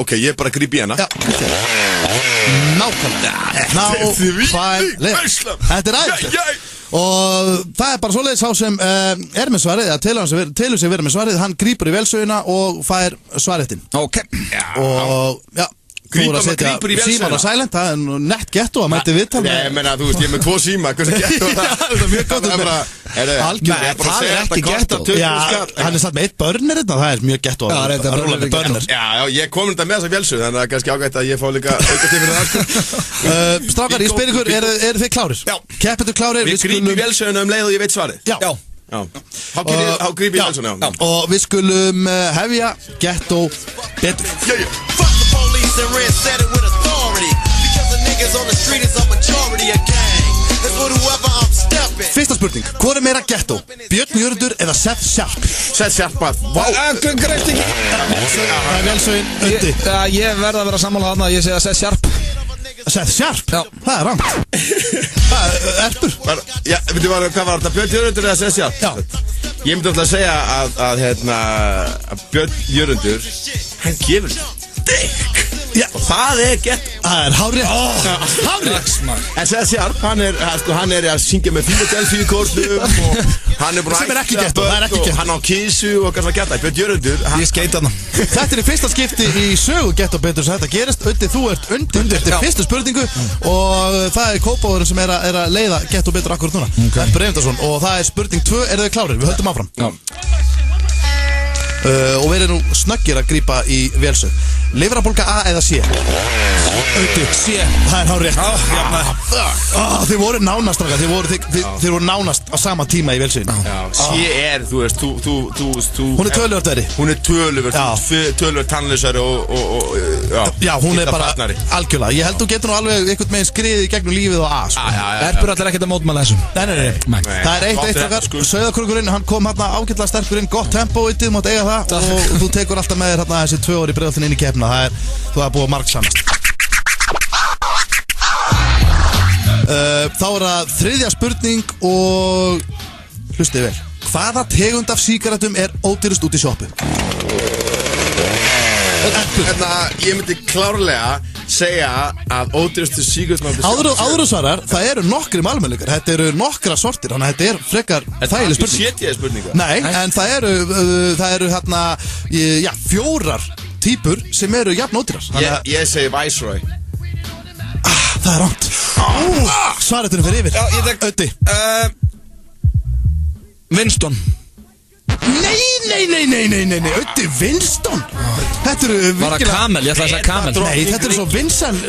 Ok, ég er bara að grípa í hana. Nákvæmlega. Þetta er æðislegt. Og það er bara svoleiðis sá sem er með svarið, eða telur sig vera með svarið, hann grípur í Vélsöguna og fær svaréttin. Ok. Og já, þú voru að setja síman á silent, það er nett getto að mæti viðtal. Nei, ég meina, þú veist, ég er með 2 síma, hversu getto það? Það er mjög gott. Algjörlega, það er ekki getto. Já, hann er satt með 1 börnir þetta, það er mjög getto að rúla með börnir. Já, ég kom þetta með þess að Vélsö, þannig að það er kannski ágætt að ég fá líka aukast yfir það. Strákar, ég spyr ykkur, eru þið klárir? Já. Keppendur klárir? Við grípum í Vélsöguna leið og ég veit svarið. Já. Þá gríp ég Vélsöguna, já. Og við skulum hefja Gett og betur. And red said it with authority because the niggas on the street is a majority of gang. That's what whoever I'm stepping. Fyrsta spurning, hvað er meira getto? Björn Jörundur eða Seth Sharp? Seth Sharp, vá. Greift ekki. Það er Vélsögin, Ötti. Ég verð að vera sammála þarna, ég segja Seth Sharp. Seth Sharp? Já. Það er rangt. Það er Erpur. Já, veitu hvað var þetta, Björn Jörundur eða Seth Sharp? Já. Ég myndi alltaf að segja að Björn Jörundur, hann gefur stikk. Já, það gett. Það hárrétt. Hárrétt. En segja sér, hann er að syngja með Philadelphia kórnum og hann er búin sem ekki gett, það ekki gett. Hann á kissu og kannski að geta. Björn Jörgundur, ég skeit hann. Þetta í fyrsta skipti í sögu Gett og betur sem þetta gerist. Öndi, þú ert undir eftir fyrstu spurningu og það Kópavogurinn sem er að leiða Gett og betur akkurat núna. Erpur Eyvindarsson og það spurning 2, eru þið klárir? Við höldum áfram. Og við erum nú snöggir að grípa í vélsög. Lifrarbólga A eða C? Öndi, C. Það hárrétt. Þið voru nánast, þið voru nánast á sama tíma í vélsöginu. C þú veist, hún er töluvert verið. Hún er töluvert tannlausari og já, hún er bara algjörlega. Ég held þú getur nú alveg einhvern meginn skriðið gegnum lífið og A. Erpur allir ekkert að mótmæla þessu. Nei. Það er 1-1 okkar. Sauðakrúkurinn, hann kom hérna ágætlega sterkur inn, gott tempo í tíð, mátt eiga það og þú tekur alltaf með þér hérna þessi 2 ár í Breiðholtinu inn í keppnina. Þú er búið að margsannast. Þá er það 3. spurning og hlustið vel. Hvaða tegund af sígarettum er ódýrust út í sjoppu? Ég myndi klárlega segja að ódýrustu sígarettum áður og svarar, það eru nokkri malmöðleikar. Þetta eru nokkra sortir, þannig að þetta er frekar þægileg spurning. Er það spurninga? Nei, en það eru hérna 4 típur sem eru jafn ódýrar. Ég segi Viceroy. Það er rátt. Svareturinn fyrir yfir. Öddi. Winston. Nei, Öddi, Winston. Þetta eru Var það Camel? Ég ætla að segja Camel. Nei, þetta eru svo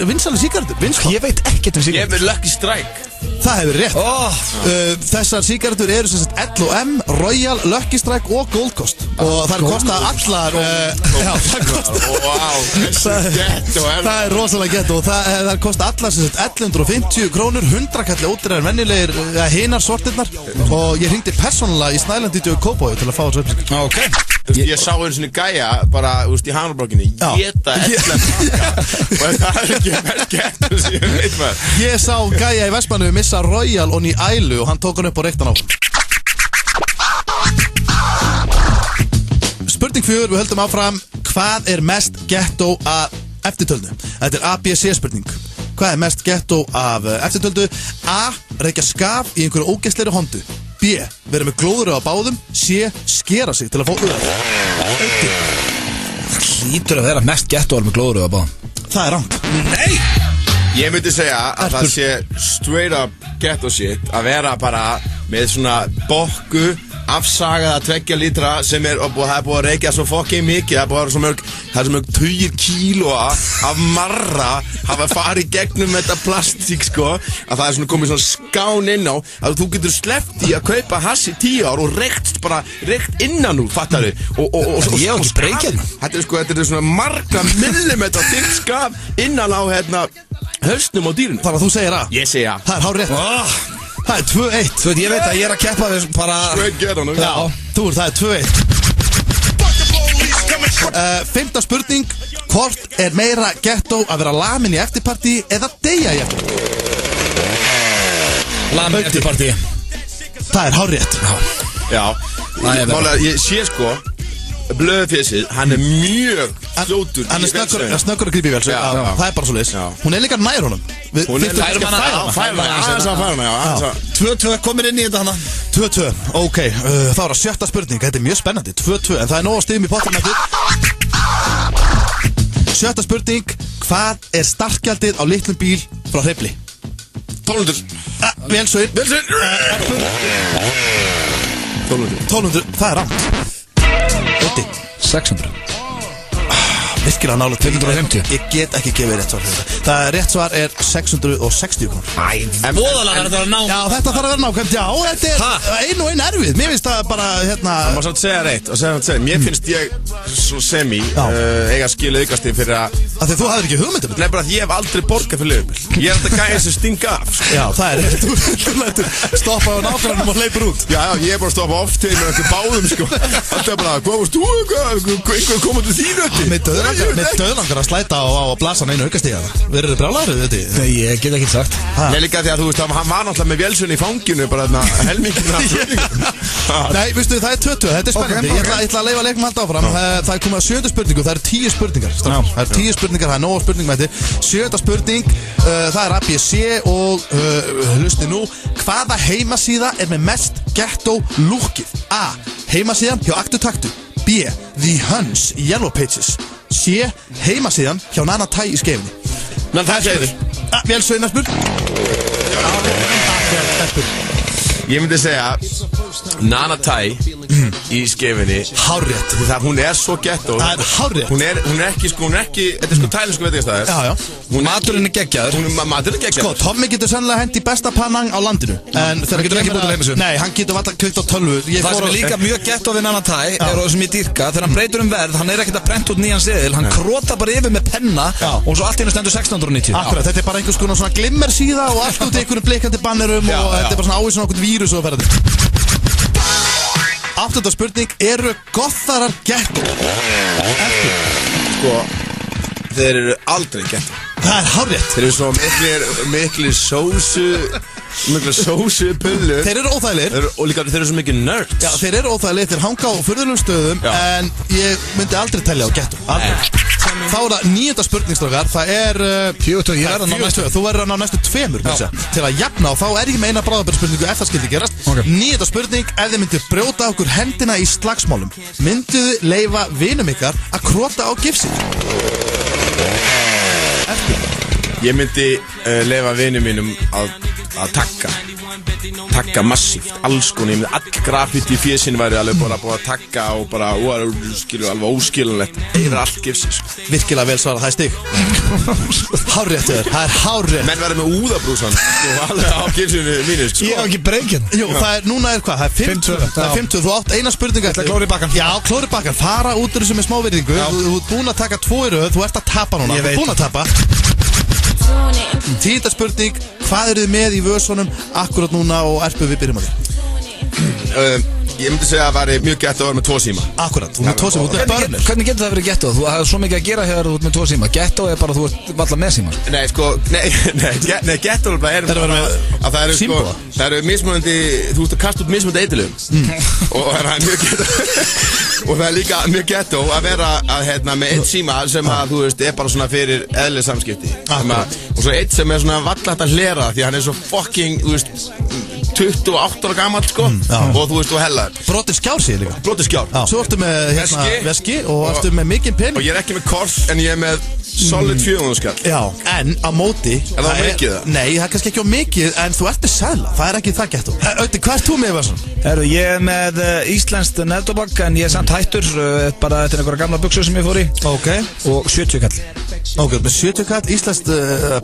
vinsæli sígarettur. Ég veit ekkert sígarettur. Ég hef með Lucky Strike. Það hefur rétt. Þessar sígarettur eru sem sagt L&M, Royal, Lucky Strike og Gold Coast. Og það kosta allar það er rosalega gett og það kosta allar sem sagt 1150 krónur, 100 kalli ódýrar en venjulegir hinar sortirnar. Og ég hringdi persónulega í Snæland í Kópavogi til að fá þessu upplýsingar. Ok. Ég sá einu svona gæja bara í Hamraborginni geta 11 pakka og það er ekki verð gett sem ég veit maður. Ég sá gæja í Vestmannu missa Royal og ný ælu og hann tók hann upp og reykti hann á. Spurning 4, við höldum áfram. Hvað er mest ghetto af eftirtöldu? Þetta er A-B-C spurning. Hvað er mest ghetto af eftirtöldu? A. Reykja skaf í einhverju ógeðslegri hondu. B. Vera með glóðuröð á báðum. C. Skera sig til að fá öð. Hlýtur að vera mest ghetto með glóðuröð á báðum. Það er rangt. Nei! Ég myndi segja að það sé straight up ghetto shit að vera bara með svona bokku afsagaða 2 lítra sem það er búið að reykja svo fucking mikið. Það er svo mörg 20 kílóa af marra hafa farið gegnum þetta plastík sko að það er svona komið svona skán inn á að þú getur sleppt í að kaupa hass í 10 ár og reykt innan úr, fattar þau? Ég á ekki breykið. Þetta er svona marga millimetra þykkt skaf innan á höstnum á dýrinu. Þannig að þú segir A? Ég segi A. Það er hárrétt. Það er 2-1. Þú veit, ég veit að ég er að keppa þess bara straight get on. Já, það er 2-1. 5. spurning. Hvort er meira ghetto að vera lamin í eftirparti eða deyja í eftirparti? Lamin í eftirparti. Það er hárrétt. Já. Málega, ég sé sko Blöðfésið, hann er mjög fljótur. Hann er snöggur að grípa í vel. Það er bara svo leys. Hún er líka nær honum. Hún er nær hana. 2-2 komin inn í þetta hana. 2-2, ok. Það var að 7. spurning. Þetta er mjög spennandi. 2-2, en það er nóg að stigum í pottum eftir. 7. spurning. Hvað er startgjaldið á litlum bíl frá Hreyfli? 1200. Velsveit. 1200, það er rangt. 600. Virkilega nálega 250. Ég get ekki gefið rétt svar fyrir þetta. Það rétt svar er 660 krónur. Voðalega er þetta að ná. Já, þetta þarf að vera nákvæmt. Já, þetta er ein og ein erfið. Mér finnst það bara, Það má samt segja reitt og segja mér finnst ég svo semi eiga skilu aukastig fyrir að því þú hafðir ekki hugmyndum. Nei, bara því ég hef aldrei borgað fyrir leigubil. Ég er alltaf gæðin sem stinga af. Já, það er rétt. Þú lætur stoppa á nágrannum og hleypur út. Já, ég er bara að stoppa oft til með okkur báðum, sko. Alltaf bara, hvað varst þú? Einhver komað til þínu ötti? Með döðra Mér döðlangar að slæta á blasan einu aukastíða. Verður þið brjálæður þetta? Nei, ég get ekki sagt. Nei, líka því að þú veist að hann var náttúrulega með vélsunni í fanginu bara þarna helmingina. Nei, veistu, það er 20, þetta er spennandi. Ég ætla að leyfa leikum halda áfram. Það er komið að 7. spurningu, það eru 10 spurningar. Það eru 10 spurningar, það er nóg spurningum eftir. 7. spurning, það er ABC og hlusti nú. Hvaða heimasíða er með mest ghetto lúkið? A. Heimasíðan hjá Aktu Taktu. B. The Huns í Yellow Pages. C. Heimasíðan hjá Nana Tai í Skeifunni. Nana Tai segir. Vel Sveinarspur. Ég myndi segja Nana Tai í Skeifunni. Hárrétt. Því það hún er svo ghetto. Það er hárrétt. Hún er ekki, þetta er sko tælensku veitingastæðir. Já. Maturinn er geggjaður. Maturinn er geggjaður. Sko, Tommy getur sennilega hendi besta panang á landinu. En það getur ekki búið til heimasíðu. Nei, hann getur alltaf kveikt á tölvu. Það sem er líka mjög ghetto við Nana Tai er það sem ég dýrka. Þegar hann breytur verð, hann er ekkert að prenta út nýjan seðil. Hann krotar bara yfir með penna og svo allt í hennu stendur 1690. Akkurat, þetta er bara einhvers konar svona glimmersíða og allt út í einhverjum blikkandi bannerum og þetta er bara svona ávísun á okkur vírus og ferðandi. 8. spurning, eru gotharar ghetto? Sko, þeir eru aldrei ghetto. Það er hárrétt. Þeir eru svo miklu sósu pullu. Þeir eru óþægilegir. Og líka þeir eru svo mikið nerds. Já, þeir eru óþægilegir, þeir hanga á furðulegum stöðum. En ég myndi aldrei telja á ghetto. Aldrei. Þá er það 9. spurningstrákar. Það er 42, ég verður að ná næstu. Þú verður að ná næstu 2 til að jafna og þá er ég með eina bráðabæri ef það skildi gerast. 9. spurning, ef þið myndu brjóta okkur hendina í slagsmálum, mynduðu leyfa vinum ykkar að krota á gifsið? Ég myndi leyfa vinum mínum að takka massíft, alls konar, ég myndi all graffiti í fésinn væri alveg bara búið að takka og bara, alveg óskilunlegt yfir allt gifsins. Virkilega vel svarað, það er stig. Hárrétt þér, það er hárrétt. Menn verður með úðabrúsan og alveg á gifsinu mínu, sko. Ég hef ekki breykinn. Jú, núna er hvað, það er 50, þú átt eina spurninga eftir. Klóri bakkan. Já, klóri bakkan, fara út úr þessu með smávirðingu, þú ert búin að taka 2 í röð, þú ert að tapa núna, þú ert búin að tapa. 10. spurning, hvað eru þið með í vösunum akkurat núna og Erpu við byrjum á því? Ég myndi segja að það væri mjög gett að vera með 2 síma. Akkurat, þú með 2 síma, þú ert börnur. Hvernig getur það verið ghetto? Þú hefur svo mikið að gera hér út með 2 síma. Ghetto er bara að þú ert valla með síma. Nei, sko, nei, ghetto er bara það eru mismunandi, þú ert að kasta út mismunandi eitilum. Og það er mjög ghetto. Og það er líka mjög ghetto að vera með 1 síma sem að, þú veist, er bara svona fyrir eðlileg samskipti. Og svo 1 sem er svona valla hægt að hlera því hann er svo fucking, þú veist, 28 ára gammal, sko, og þú veist, og hella. Brotið skjár síðan líka. Brotið skjár. Svo ertu með veski og ertu með mikinn pening. Og ég er ekki með kors, en ég er með solid 400 skall. Já, en á móti. Er það mikið það? Nei, það er kannski ekki á mikið, en þú ert með seðla. Það er ekki það ghetto. Ötti, hvað ert þú með, Varsson? Herru, ég er með íslenskt neðdóbak, en ég er samt hættur, bara þetta er einhverja gamla buksur sem ég fór í. Ok. Og 70 kall. Ok, með 70 kall, íslenskt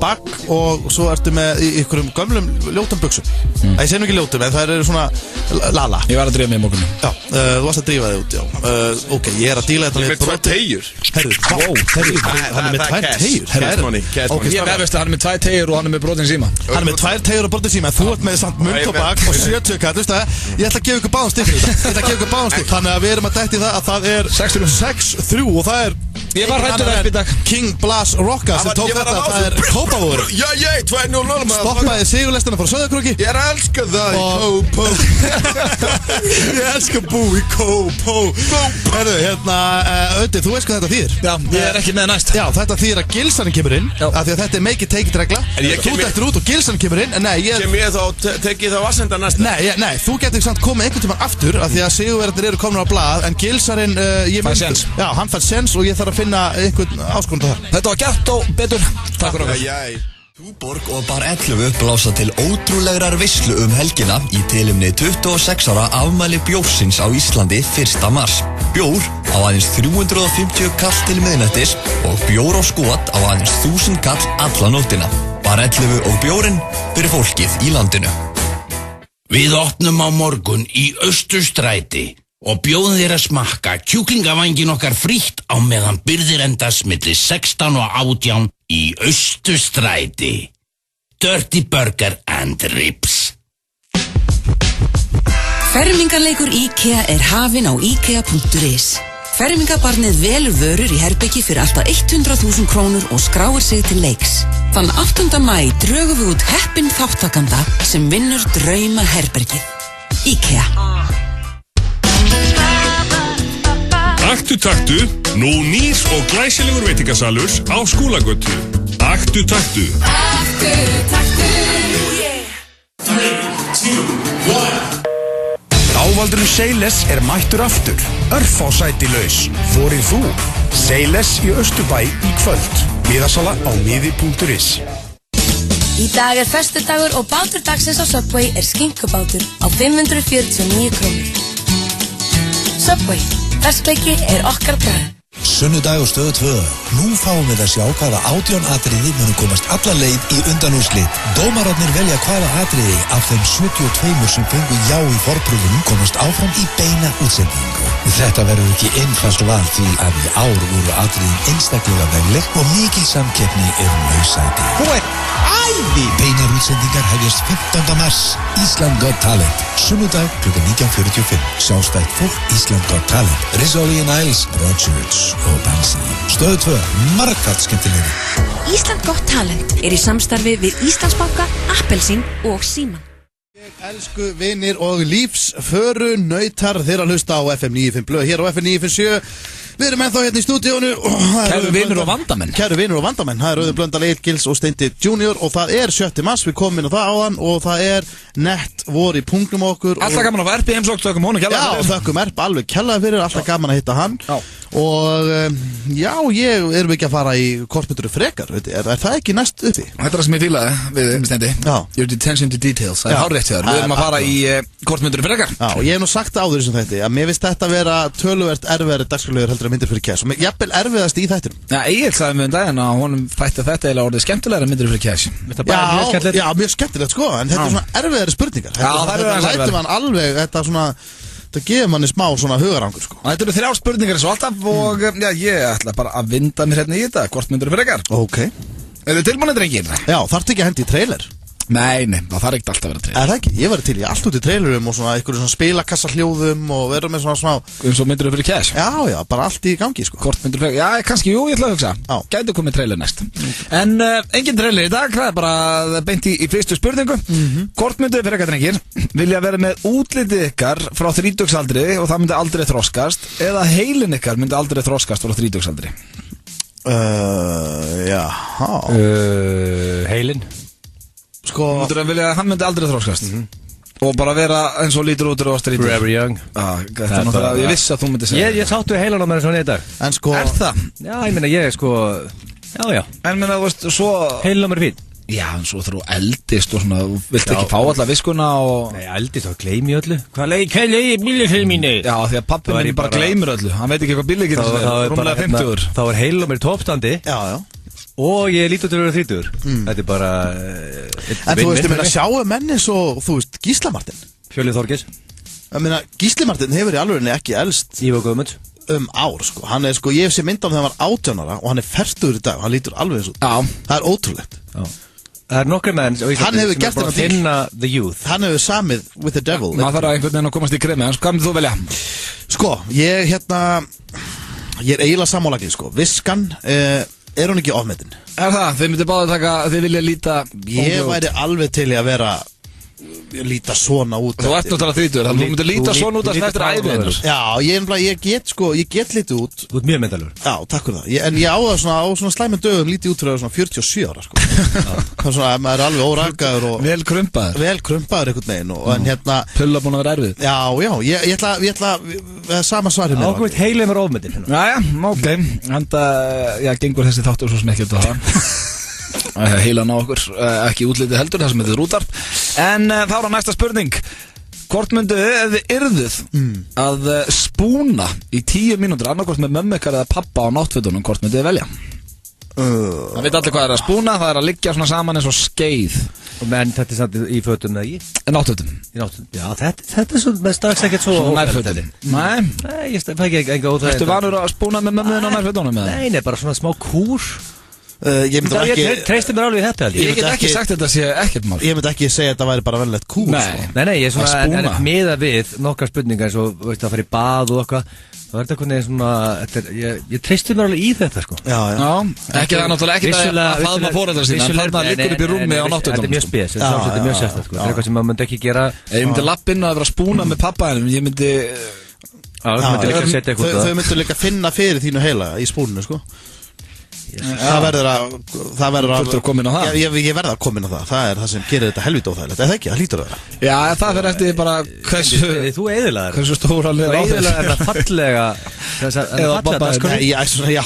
bak og svo ertu með einhverjum gömlum ljótum buksum. Það ég segir ekki ljótum, en það eru svona lala. Ég var að drífa mig í morgunum. Já, þú varst að drífa þig út, já. Ok, ég er að díla þetta með brotið teygjur. Herru, hann er með 2 teygjur. Cash money. Ég veist að hann er með 2 teygjur og hann er með brotin síma. Hann er með 2 teygjur og brotin síma, þú ert með samt munntóbak og 70 kall, veistu það? Ég ætla að gefa ykkur báðum stikk. Þannig að við erum að dætti það að það er 6-3 og það er Ég var hættur upp í dag. King Blas Rocka sem tók þetta, það er Kópavogur. Já, 2-0. Stoppaði sigurlestina frá Sauðárkróki. Ég er að elska það í Kópó. Ég elska bú í Kópó. Herru, Öddi, þú veist hvað þetta þýðir? Já, ég er ekki með næst. Já, þetta þýðir að Gilsarinn kemur inn, af því að þetta er make it take it regla. Þú dettur út og Gilsarinn kemur inn, en nei, Kem ég þá, tekið þá Vassenda næsta? Nei, þú getur samt komið einhvern tímann aftur, af því að sigurverðarnir eru komin á blað, en Gilsarinn, hann fær sens og ég þarf að finna einhvern áskonunda þar. Þetta var gert og betur. Takk fyrir okkur. Túborg og Bar 11 blása til ótrúlegrar veislu helgina í tilefni 26 ára afmæli bjórsins á Íslandi 1. mars. Bjór á aðeins 350 kall til miðnættis og bjór á skot á aðeins 1000 kall alla nóttina. Bar 11 og bjórinn fyrir fólkið í landinu. Við opnum á morgun í Austurstræti og bjóðum þér að smakka kjúklingavangin okkar frítt á meðan birðir endast milli 16 og 18 í Austurstræti. Dirty Burger and Ribs. Fermingarleikur IKEA er hafinn á IKEA.is. Fermingabarnið velur vörur í herbyggi fyrir alltaf 100.000 krónur og skráir sig til leiks. Þann 8. maí drögum við út heppinn þáttakanda sem vinnur drauma herbergið. IKEA. Aktu taktu, nú nýr og glæsilegur veitingasalur á Skúlagötu. Aktu taktu. Aktu taktu. 3, 2, 1. Ávaldurinn Seyles mættur aftur. Örfá sæti laus. Þorið þú? Seyles í Austurbæ í kvöld. Miðasala á miði.is. Í dag föstudagur og bátur dagsins á Subway skinkubátur á 549 krónur. Subway, ferskleiki okkar bragð. Sunnudag og Stöð 2. Nú fáum við að sjá hvaða 18 atriði munu komast alla leið í undanúrslit. Dómararnir velja hvaða atriði af þeim 72 sem fengu já í forpröfunum komast áfram í beina útsendingu. Þetta verður ekki einfalt val því að í ár voru atriðin einstaklega vegleg og mikil samkeppni lausæti. Þú æði! Beinar útsendingar hefjast 15. mars. Ísland Got Talent. Sunnudag kl. 19:45. Sjálfstætt fólk Ísland Got Talent. Rizzoli and Isles, Rodgers og Bansi. Stöð 2, margfalt skemmtilegri. Ísland Got Talent í samstarfi við Íslandsbanka, Appelsín og Síman. Elsku vinir og lífsföru nautar þeirra hlusta á FM 95 blöð hér á FM 957. Við erum ennþá hérna í stúdíónu. Kæru vinur og vandamenn. Kæru vinur og vandamenn. Það Auðun Blöndal, Egill Gils og Steindi Junior og það 7. mars, við komum inn á það áðan og það nett vor í punktnum okkur. Alltaf gaman að verpa í heimsókn, þökkum honum kjallaði fyrir. Já, þökkum Erp alveg kjallaði fyrir, alltaf gaman að hitta hann. Já. Og já, erum við ekki að fara í kortmyndur frekar, það ekki næst uppi? Þetta það sem ég fílaði við Steindi. Your attention to details. Það hárrétt hjá þér. Við erum að fara í kortmyndur frekar. Já, og ég hef nú sagt áður sem þetta að mér finnst þetta vera töluvert erfiðari dagskrárlegur heldur en myndir fyrir cash og jafnvel erfiðast í þættinum. Já, Egill sagði mér daginn að honum þætti þetta eiginlega orðið skemmtilegra en myndir fyrir cash. Já, mjög skemmtilegt sko, en þetta svona erfiðari spurningar. Þetta lætur mann alveg, þetta svona það gefur manni smá svona hugarangur sko. Þetta eru 3 spurningar svo alltaf og já, ég ætla bara að vinda mér hérna í þetta. Hvort myndir frekar? Ok. Þið tilbúinir, drengir? Já, þarftu ekki að hendi í trailer? Nei, það þarf ekkert alltaf að vera trailer. Það ekki, ég var til í allt út í trailerum og svona einhverju svona spilakassahljóðum og vera með svona smá eins og myndir fyrir cash? Já, bara allt í gangi sko. Hvort myndir frekar? Já, kannski, jú, ég ætla að hugsa. Gæti komið trailer næst. En engin trailer í dag, það bara beint í fyrstu spurningu. Hvort myndir frekar, drengir, vilja vera með útlitið ykkar frá 30-aldri og það myndi aldrei þroskast eða heilin ykkar myndi aldrei þroskast frá 30-aldri? Heilin. Sko, hann myndi aldrei þroskast og bara vera eins og lítur út og strítur. Forever young. Ég vissi að þú myndi segja. Ég sáttu heilan á mér svona í dag. En sko, er það? Já, ég meina ég sko. Já. En meina, þú veist, svo heilan á mér fín. Já, en svo þú eldist og svona, þú vilt ekki fá alla viskuna og nei, eldist og gleymi öllu. Hvað leiði bílið mínu? Já, því að pappi minn bara gleymir öllu. Hann veit ekki hvað bílið getur rúmlega 50. Þá heilan á mér toppstandi. Já. Og ég lítur til að vera 30. Þetta bara en þú veist, ég meina sjáu menni svo, þú veist, Gísla Martin Fjölnir Þorgeirs. Ég meina, Gísli Martin hefur í alvörinni ekki elst Ívar Guðmund ár, sko. Hann sko, ég hef séð mynd af þegar hann var 18 ára og hann fertugur í dag og hann lítur alveg eins út. Já. Það ótrúlegt. Já. Það nokkri menn hann hefur gert þetta til finna the youth. Hann hefur samið with the devil. Það þarf að einhvern veginn að komast í kremi. Hvað myndir þú velja? Sko, ég eiginlega sammálagið, sko. Viskan hún ekki ofmetin? Er það? Þið myndir báðið taka, þið vilja líta ég væri alveg til í að vera líta svona út. Þú ert náttúrulega 30, þannig að þú myndir líta svona út að þetta er æviðinur. Já, ég get lítið út. Þú ert mjög myndalur. Já, takk fyrir það. En ég á það á svona slæmum dögum lítið út fyrir svona 47 ára sko. Það er svona, maður er alveg órakaður og vel krumpaður einhvern veginn og en hérna pulla búin að vera erfið. Já, ég ætla sama svar hérna. Ákveðt heilum er ofmyndin. Jæja, ok. Enda, já, gengur þessi þáttur svo smekkjöld á það. Heilan á okkur, ekki útlitið heldur það sem þetta er útvarp. En þá er næsta spurning. Hvort myndu þið yrðuð að spúna í 10 mínútur annarkvort með mömmu ykkar eða pappa á náttfötunum, hvort myndu þið velja? Það veit allir hvað er að spúna, það er að liggja svona saman eins og skeið. Men þetta er samt í fötum eða ekki? Náttfötum. Já, þetta er svo með strax ekkert svo nærfötum. Nei, ég fæ ekki enga óþægindi. Ertu vanur að spúna með mömmu þinn á nærfötunum? Nei, bara svona smá kúr. Ég myndi ekki Treystir mér alveg í þetta Ég get ekki sagt þetta sé ekkert mál Ég myndi ekki segja að þetta væri bara venlegt kúr Nei, ég er svona en miða við nokkar spurningar eins og veist að fara í bað og eitthvað þá er þetta hvernig svona ég treystir mér alveg í þetta sko Já, ekki það náttúrulega ekki að faðma foreldra sína en þarna liggur upp í rúmi á náttúrulega Þetta er mjög spes, þetta er mjög sérstakt sko. Það er eitthvað sem maður myndi ekki gera Ég myndi lappinn að vera að spúna með pappa en ég myndi Þau myndu líka finna fyrir þínu heila í spúninu sko Það verður að koma inn á það Ég verða að koma inn á það Það er það sem gerir þetta helvít óþægilegt Eða ekki, það hlýtur að vera Já, það fyrir eftir bara Þú eðilaðir Hversu stóra Þú eðilaðir það fallega Eða babba Já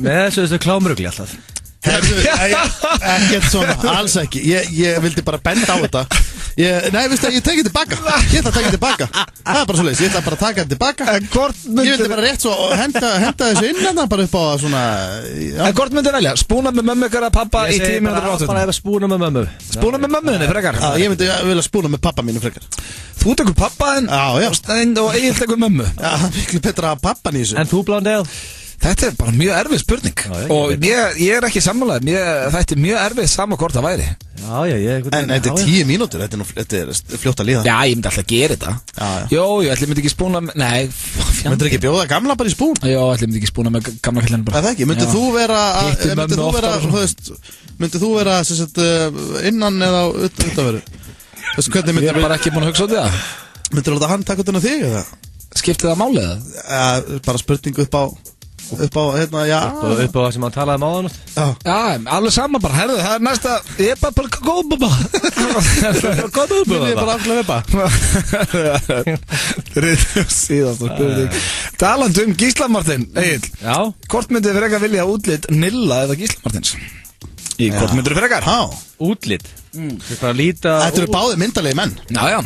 Með þessu klámrugli alltaf Ekkert svona, alls ekki Ég vildi bara benda á þetta Nei, veistu að ég tekið tilbaka Ég ætla að taka tilbaka Það er bara svo leiðis, ég ætla bara að taka tilbaka Ég vildi bara rétt svo henda þessu inn bara upp á svona En hvort myndi velja? Spúna með mömmu ykkar að pappa í 10 minútur Ég segi bara að spúna með mömmu Spúna með mömmuðinni frekar? Ég myndi vilja spúna með pappa mínu frekar Þú tekur pappaðinn og Egil tekur mömmu Já, það er miklu betra að pappan í þessu En þú Blondale? Þetta er bara mjög erfið spurning og ég er ekki sammálaður þetta er mjög erfið sama hvort það væri En þetta er 10 mínútur, þetta er fljótt að líða Já, ég myndi alltaf að gera þetta Jó, ég myndi ekki spúna Nei, Myndir ekki bjóða gamla bara í spún? Jó, ég myndi ekki spúna með gamla kallinu bara Það ekki, myndið þú vera innan eða utanveru? Ég er bara ekki búin að hugsa á það Myndir þú láta hann taka utan á þig eða? Skiptið það málið? Bara spurningu upp á já Upp á það sem hann talaði um áðan Já, alveg saman bara, herðu, það er næsta Ég er bara góð bubba Góð bubba Ég er bara afglega bubba Síðast og spurning Talandi Gísla Martin, Egil Já Hvort myndið fyrir eitthvað vilja útlit Nilla eða Gísla Martins? Í hvort myndið fyrir eitthvað? Útlit Þetta eru báðir myndalegi menn Já,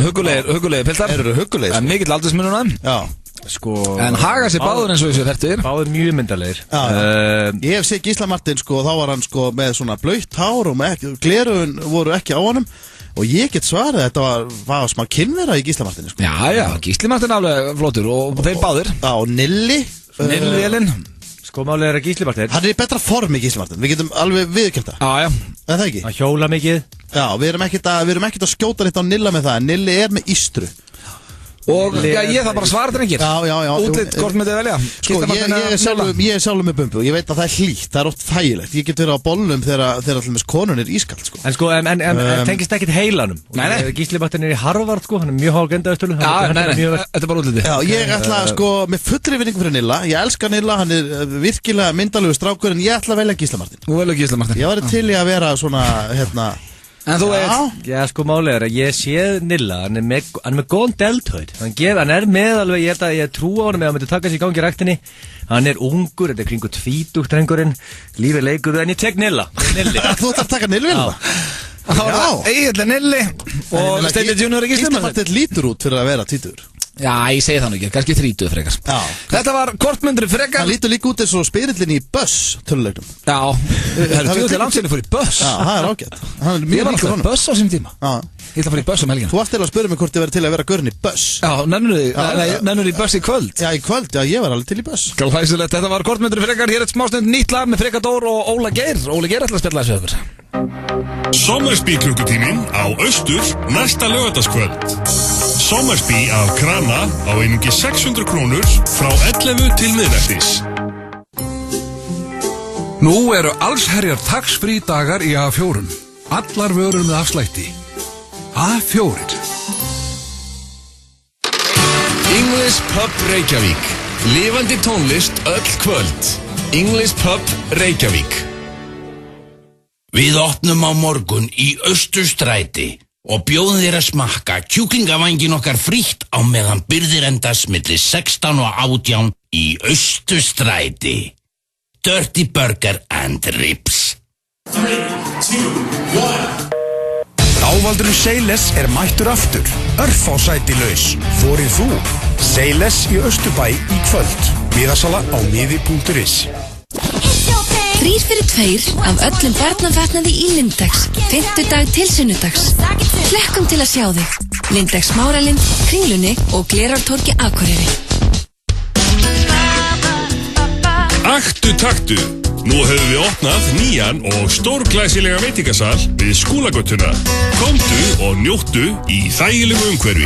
huggulegir piltar Þeir eru huggulegir Mikill aldursmununa Já En haga sér báður eins og þessu þertir Báður mjög myndalegir Ég hef séð Gísla Martin þá var hann með svona blautt hár og glerun voru ekki á honum og ég get svarið að þetta var smá kynvera í Gísla Martin Já, Gísli Martin alveg flottur og þeir báðir og Nilli Elin Málið er að Gísli Martin Hann er í betra formi Gísli Martin Við getum alveg viðurkennt það En það ekki Hann hjóla mikið Já, við erum ekkert að skjóta neitt á Nilla með það En Nilli er með ístru Og ég það bara svara drengir Já Útlit, hvort myndið velja Ég er sjálfur með bumbu Ég veit að það er hlýtt, það er oft þægilegt Ég get verið á bollum þegar allmest konun er ískald En tengist ekkit heilanum Gísli Martin er í Harvard Hann er mjög hágendaðustölu Þetta er bara útliti Ég ætla með fullri vinningu fyrir Nilla Ég elska Nilla, hann er virkilega myndalegu strákur En ég ætla að velja Gísla Martin Þú velja Gísla Martin Ég var til í að vera svona En þú veit Já, málið er að ég séð Nilla Hann er með góðan deltoid Hann er með alveg, ég trú á hann með að hann myndi taka sér í gangi í ræktinni Hann er ungur, þetta er kringu 20 drengurinn Lífið leikur en ég tek Nilla Þú ætlar að taka Nilli vel það? Já Egil Nilli Og Steindi Junior ekki Gísli Martin lítur út fyrir að vera 20 Já, ég segi það nú ekki, kannski 30 frekar Þetta var kortmyndri frekar Það lítur líka út eins og spyrillin í Buzz töluleiknum Já, það er tjóðlega landsinni fór í Buzz Já, það er ágætt Ég var alltaf í Buzz á sín tíma Ég ætla að fara í Buzz um helgina Þú ætti að spyrja mig hvort ég verið til að vera görn í Buzz Já, nennur í Buzz í kvöld Já, í kvöld, já, ég var alveg til í Buzz Glæsilegt, þetta var kortmyndri frekar Hér er smástund nýtt lag með Frekadór og Óla Geir Óli Geir ætla að spjalla þessu öfur Sommersby klukkutíminn á Austur næsta laugardagskvöld. Sommersby af Krana á einungi 600 krónur frá 11 til miðnættis. Nú eru allsherjar tax-free dagar í A4. Allar vörur með afslætti. A4. English Pub Reykjavík. Lifandi tónlist öll kvöld. English Pub Reykjavík. Við opnum á morgun í Austurstræti og bjóðum þér að smakka kjúklingavangin okkar frítt á meðan birgðir endast milli 16 og 18 í Austurstræti. Dirty Burger and Ribs. 3, 2, 1. Ávaldurinn Seyles er mættur aftur. Örfá sæti laus. Þorið þú? Seyles í Austurbæ í kvöld. Miðasala á miði.is. 3 fyrir 2 af öllum barnafatnaði í Lindex. 5. dag til sunnudags. Hlekkum til að sjá þig. Lindex Smáralind, Kringlunni og Glerártorgi Akureyri. Aktu taktu. Nú höfum við opnað nýjan og stórglæsilega veitingasal við Skúlagötuna. Komdu og njóttu í þægilegu umhverfi.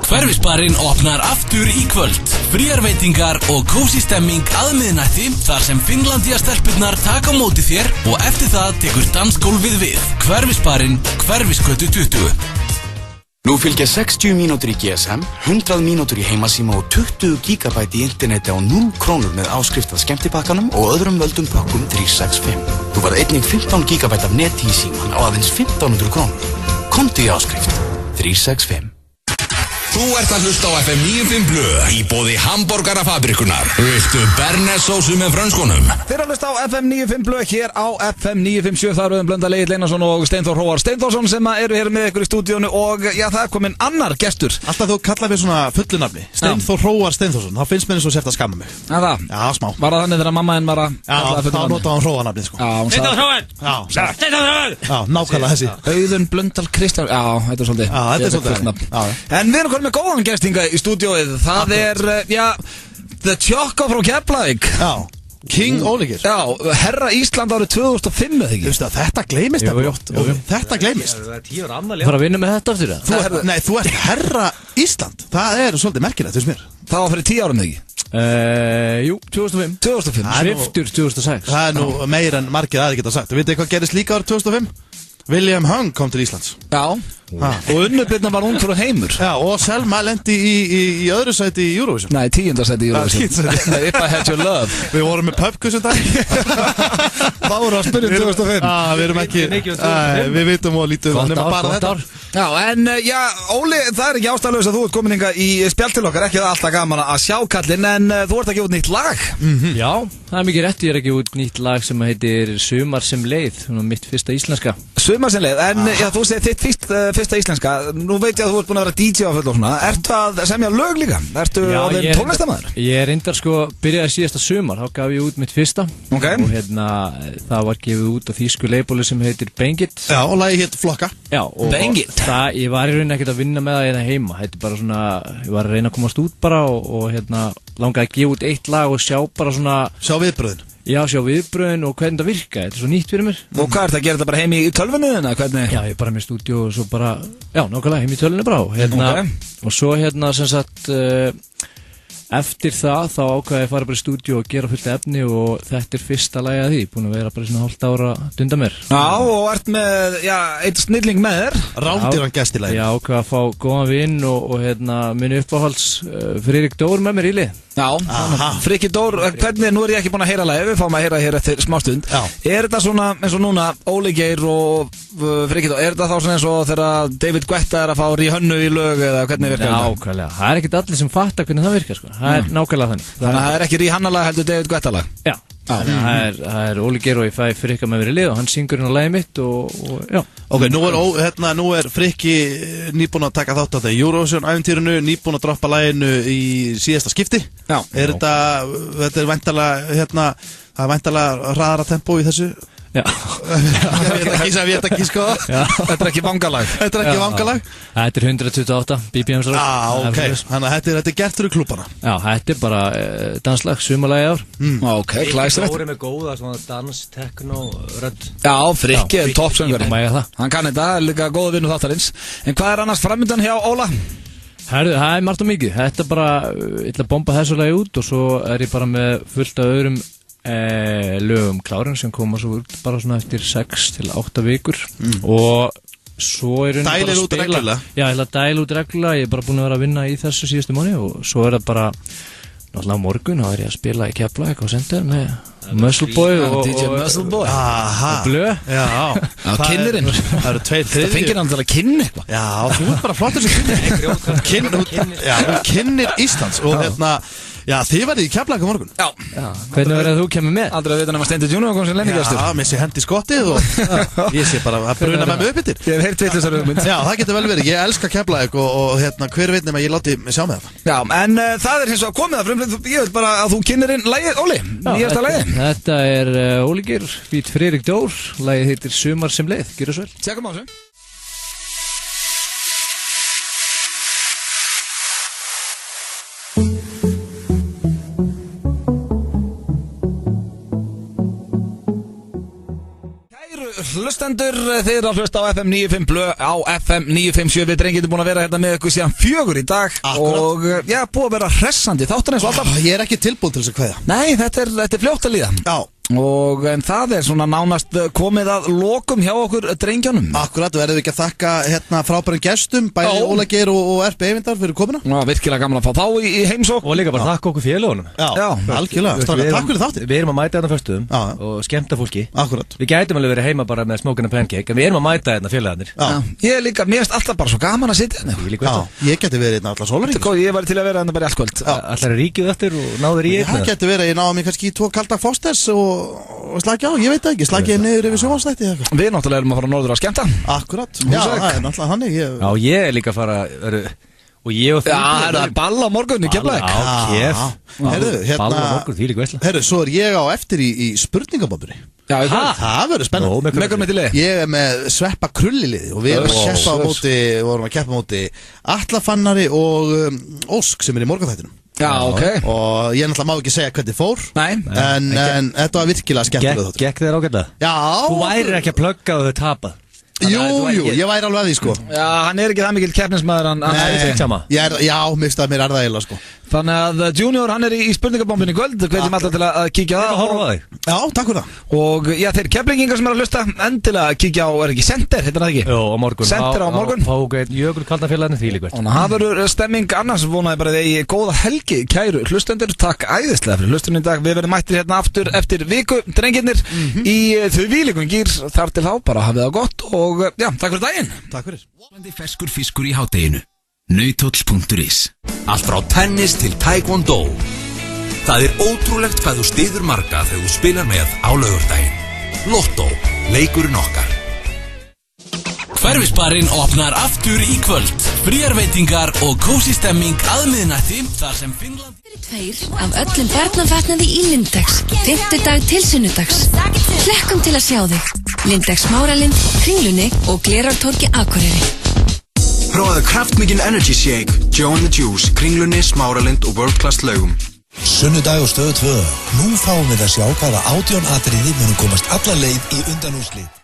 Hverfisbarinn opnar aftur í kvöld. Fríar veitingar og kósí stemming að miðnætti þar sem Finnlandía-stelpurnar taka á móti þér og eftir það tekur dansgólfið við. Hverfisbarinn, Hverfisgötu 20. Nú fylgja 60 mínútur í GSM, 100 mínútur í heimasíma og 20 GB í interneti á 0 krónur með áskrift að skemmtipakkanum og öðrum völdum pakkum 365. Þú varð einnig 15 GB af neti í síman á aðeins 1500 krónur. Komdu í áskrift 365. Þú ert að hlusta á FM 95 Blu í boði Hamborgarafabrikunar. Viltu bernessósu með frönskunum? Þeir að hlusta á FM 95 Blu hér á FM 957. Það eru Blöndal Egill Einarsson og Steinþór Hróar Steinþórsson sem eru hér með ykkur í stúdíónu og já, það er komin annar gestur. Alltaf þú kallar mér svona fullunafni Steinþór Hróar Steinþórsson, þá finnst mér eins og sért að skamma mig. Það? Já, smá. Var það þannig þegar mamma henn var að Já, þá notaði hann Hróarnafnið sko. Steinþór Hróar! Steinþór Hróar! Já, nákvæmlega þessi. Auðun Blöndal Kristján. Já, þetta er svolítið. Já, þetta er svolítið. En við erum komin með góðan gestinga í stúdíóið. Það er, The Tjokka frá Keflavík. Já, King Óligir. Já, herra Ísland árið 2005 eða ekki. Þú veist að þetta gleymist Þetta gleymist. Það er 10 ára afmæli. Fara að vinna með þetta aftur það? Nei, þú ert herra Ísland. Það er svolítið merkilegt fyrir mér. Það var fyrir 10 árum eða ekki? Jú, 2005. 2005. Sviftur 2006. Það er nú meir en margir aðri geta sagt. Vitið hvað gerist líka árið 2005? William Hung kom til Íslands. Já. Og Unnubirna var hún fyrir heimur. Já, og Selma lendi í öðru sæti í Eurovision. Nei, 10. sæti í Eurovision. If I Had Your Love. Við vorum með pubquiz dag. Það voru að spyrja 2005. Við erum ekki, við vitum og lítum nema bara þetta. Já, en Óli, það er ekki ástæðlaus að þú ert komin í spjall til okkar. Ekki það alltaf gaman að sjá kallinn, en þú ert að gefa út nýtt lag. Já, það er mikið rétt. Ég er að gefa út nýtt lag sem heitir Sumar sem leið. Mitt fyrsta íslenska. Sumar sem leið, en þú segir þitt fyrsta íslenska. Nú veit ég að þú ert búin að vera DJ á full og svona. Ertu að semja lög líka? Ertu á þeim tónlistarmaður? Ég er reyndar byrjaði síðasta sumar. Þá gaf ég út mitt fyrsta. Okay. Og það var gefið út á þýsku labeli sem heitir Bangit. Já, og lagi hétt Flokka. Já, og Bangit. Ég var í rauninni ekkert að vinna með það heima. Þetta er bara svona, ég var að reyna að komast út bara og langaði að gefa út eitt lag og sjá bara svona Sjá viðbröðin. Já, sjá viðbröðin og hvernig það virka. Þetta er svo nýtt fyrir mér. Og hvað ert að gera þetta bara heim í tölvunni eða hvernig? Já, ég er bara með stúdíu og svo bara, já, nákvæmlega heim í tölvunni bara. Og svo sem sagt, eftir það þá ákvaði ég að fara bara í stúdíu og gera fullt efni og þetta er fyrsta lagi að því. Búin að vera bara svona hálft ára að dunda mér. Já, og ert með, eitt snilling með þér. Rándýran gest í lagi. Já, ákvaði að fá góðan vinn og minn uppáhalds Friðrik Dór með mér í lið. Já, Frikki Dór, hvernig, nú er ég ekki búin að heyra lagi, við fáum að heyra hér eftir smástund. Er þetta svona eins og núna Óli Geir og Frikki Dór, er þetta þá svona eins og þegar David Guetta er að fá Rihanna í lög eða hvernig virkar þetta? Nákvæmlega, það er ekkert allir sem fattar hvernig það virkar sko. Það er nákvæmlega þannig. Þannig að það er ekki Rihanna lag heldur David Guetta lag? Já. Það er Óli Geir og ég fæ Frikka með verið lið og hann syngur inn á lagið mitt og já. Ok, nú er Frikki nýbúin að taka þátt á það Eurovision-æventýrinu, nýbúin að droppa laginu í síðasta skipti. Já. Þetta er væntanlega, það er væntanlega hraðara tempó í þessu? Já. Ég veit ekki sko. Þetta er ekki vangalag. Þetta er ekki vangalag. Þetta er 128 BPMs ára. Ok, þannig að þetta er gert fyrir klúbana. Já, þetta er bara danslag, sumarlagi ár. Ok, glæsilegt. Þóri með góða svona dans, techno, rödd. Já, Frikki er toppsöngari. Hann kann þetta, líka góða vinnu þáttarins. En hvað er annars framöndan hjá Óla? Herðu, það er margt og mikið. Þetta er bara, ég ætla að bomba þessu lagi út og svo er ég bara með fullt af öðrum lögum klárin sem koma svo út bara svona eftir 6 til 8 vikur og svo er dælir út reglulega. Já, ég ætla að dæla út reglulega. Ég er bara búin að vera að vinna í þessu síðustu mánuði og svo er það bara náttúrulega á morgun þá er ég að spila í Keflavík á Center með Muscle Boy og DJ Muscle Boy og Blö. Já, kynnirinn. Það eru 2/3. Það fengir hann til að kynna eitthvað. Já, þú er bara flottur sem kynnir Íslands og já, þið verðið í Keflavík á morgun. Já. Hvernig verður þú kemur með? Aldrei að vita nema Steindi Junior kom sem lenningastur. Já, mér sé hendi skottið og ég sé bara að bruna með mig upp yttir. Ég hef heyrt vitlausar hugmynd. Já, það getur vel verið. Ég elska Keflavík og hver veit nema ég láti mig sjá með það. Já, en það er hins vegar komið að frumflýtt. Ég vil bara að þú kynnir inn lagið, Óli. Nýjasta lagið. Þetta er Óli Geir, feat. Friðrik Dór. Lagið heitir Sumar sem leið. Gjörðu svo vel. Tjekkum á þessu. hlustendur, þið eru að hlusta á FM 95 Blö á FM 957. Við drengir búin að vera hérna með ykkur síðan 4 í dag. Akkurat. Og búið að vera hressandi þáttan eins og alltaf. Ég er ekki tilbúin til þess að kveðja. Nei, þetta er fljótt að líða. Já. Og en það svona nánast komið að lokum hjá okkur drengjónum. Akkurat, verðum við ekki að þakka hérna frábærum gestum, bæði Óla Geir og Erpi Eyvindar fyrir komuna. Já, virkilega gaman að fá þá í heimsókn. Og líka bara þakka okkur félagunum. Já, algjörlega. Takk fyrir þáttinn. Við erum að mæta þarna föstuðum og skemmta fólki. Akkurat. Við gætum alveg verið heima bara með smoking and pancake, en við erum að mæta þarna félagarnir. Ég er líka, mér finnst alltaf bara svo gaman að sitja hérna. Ég geti verið hérna allar sólarhring. Ég var til að vera hérna bara í allt kvöld. Allar ríkið eftir og náður í það geti verið, ég náði mig kannski í 2 kalda Fosters og slaki á, ég veit ekki, slaki niður yfir sjónvarsþætti eða eitthvað. Við náttúrulega erum að fara norður að skemmta. Akkurat, já, það er náttúrulega hannig. Já, ég er líka að fara, og ég og þú. Já, það er ball á morgun í Keflavík. Já, Kef. Ball á morgun, því líka veistla. Herru, svo er ég á eftir í spurningabóndunni. Já, það verður spennandi. Með hvernig liði? Ég er með Sveppa Krulliliði og við vorum að keppa á móti Atla Fannari og Ósk sem er í morgunþættinum. Já, ok. Og ég náttúrulega má ekki segja hvernig fór. Nei. En þetta var virkilega skemmtilega þáttur. Gekk þér ágætlega? Já. Þú værir ekki að plugga og þau tapað. Jú, ég væri alveg að því sko. Já, hann er ekki það mikil keppnismæður. Já, mér er það eiginlega sko. Þannig að Junior, hann er í spurningabombinni kvöld. Hvetjum alltaf til að kíkja á það. Já, takk fyrir það. Og já, þeir kepplingingar sem er að hlusta, endilega kíkja á, er ekki Center, heitir það ekki? Jó, á morgun. Center á morgun. Fáu jökul kalda félaginu þvílíkvært. Og það verður stemming annars, vonaði bara þegar góða helgi, kæru hlustendur. Takk æðislega fyrir hlustunum í dag. Við verðum mættir hérna aftur eftir viku, drengirnir, í þvílíkum gír. Þar til þá, bara hafið það gott og já, takk fyrir daginn. Takk fyrir. Ferskur fiskur í hádeginu. Nauthóll.is. Allt frá tennis til taekwondo. Það er ótrúlegt hvað þú styður marga þegar þú spilar með á laugardaginn. Lotto, leikurinn okkar. Hverfisbarinn opnar aftur í kvöld. Fríar veitingar og kósí stemming að miðnætti þar sem Finnland... 2 af öllum barnafatnaði í Lindex. 5. dag til sunnudags. Hlekkum til að sjá þig. Lindex Smáralind, Kringlunni og Glerártorgi Akureyri. Prófaðu kraftmikinn Energy Shake, Joe and the Juice, Kringlunni, Smáralind og World Class laugum. Sunnudag og Stöð 2. Nú fáum við að sjá hvaða 18 atriði munum komast alla leið í undanúrslit.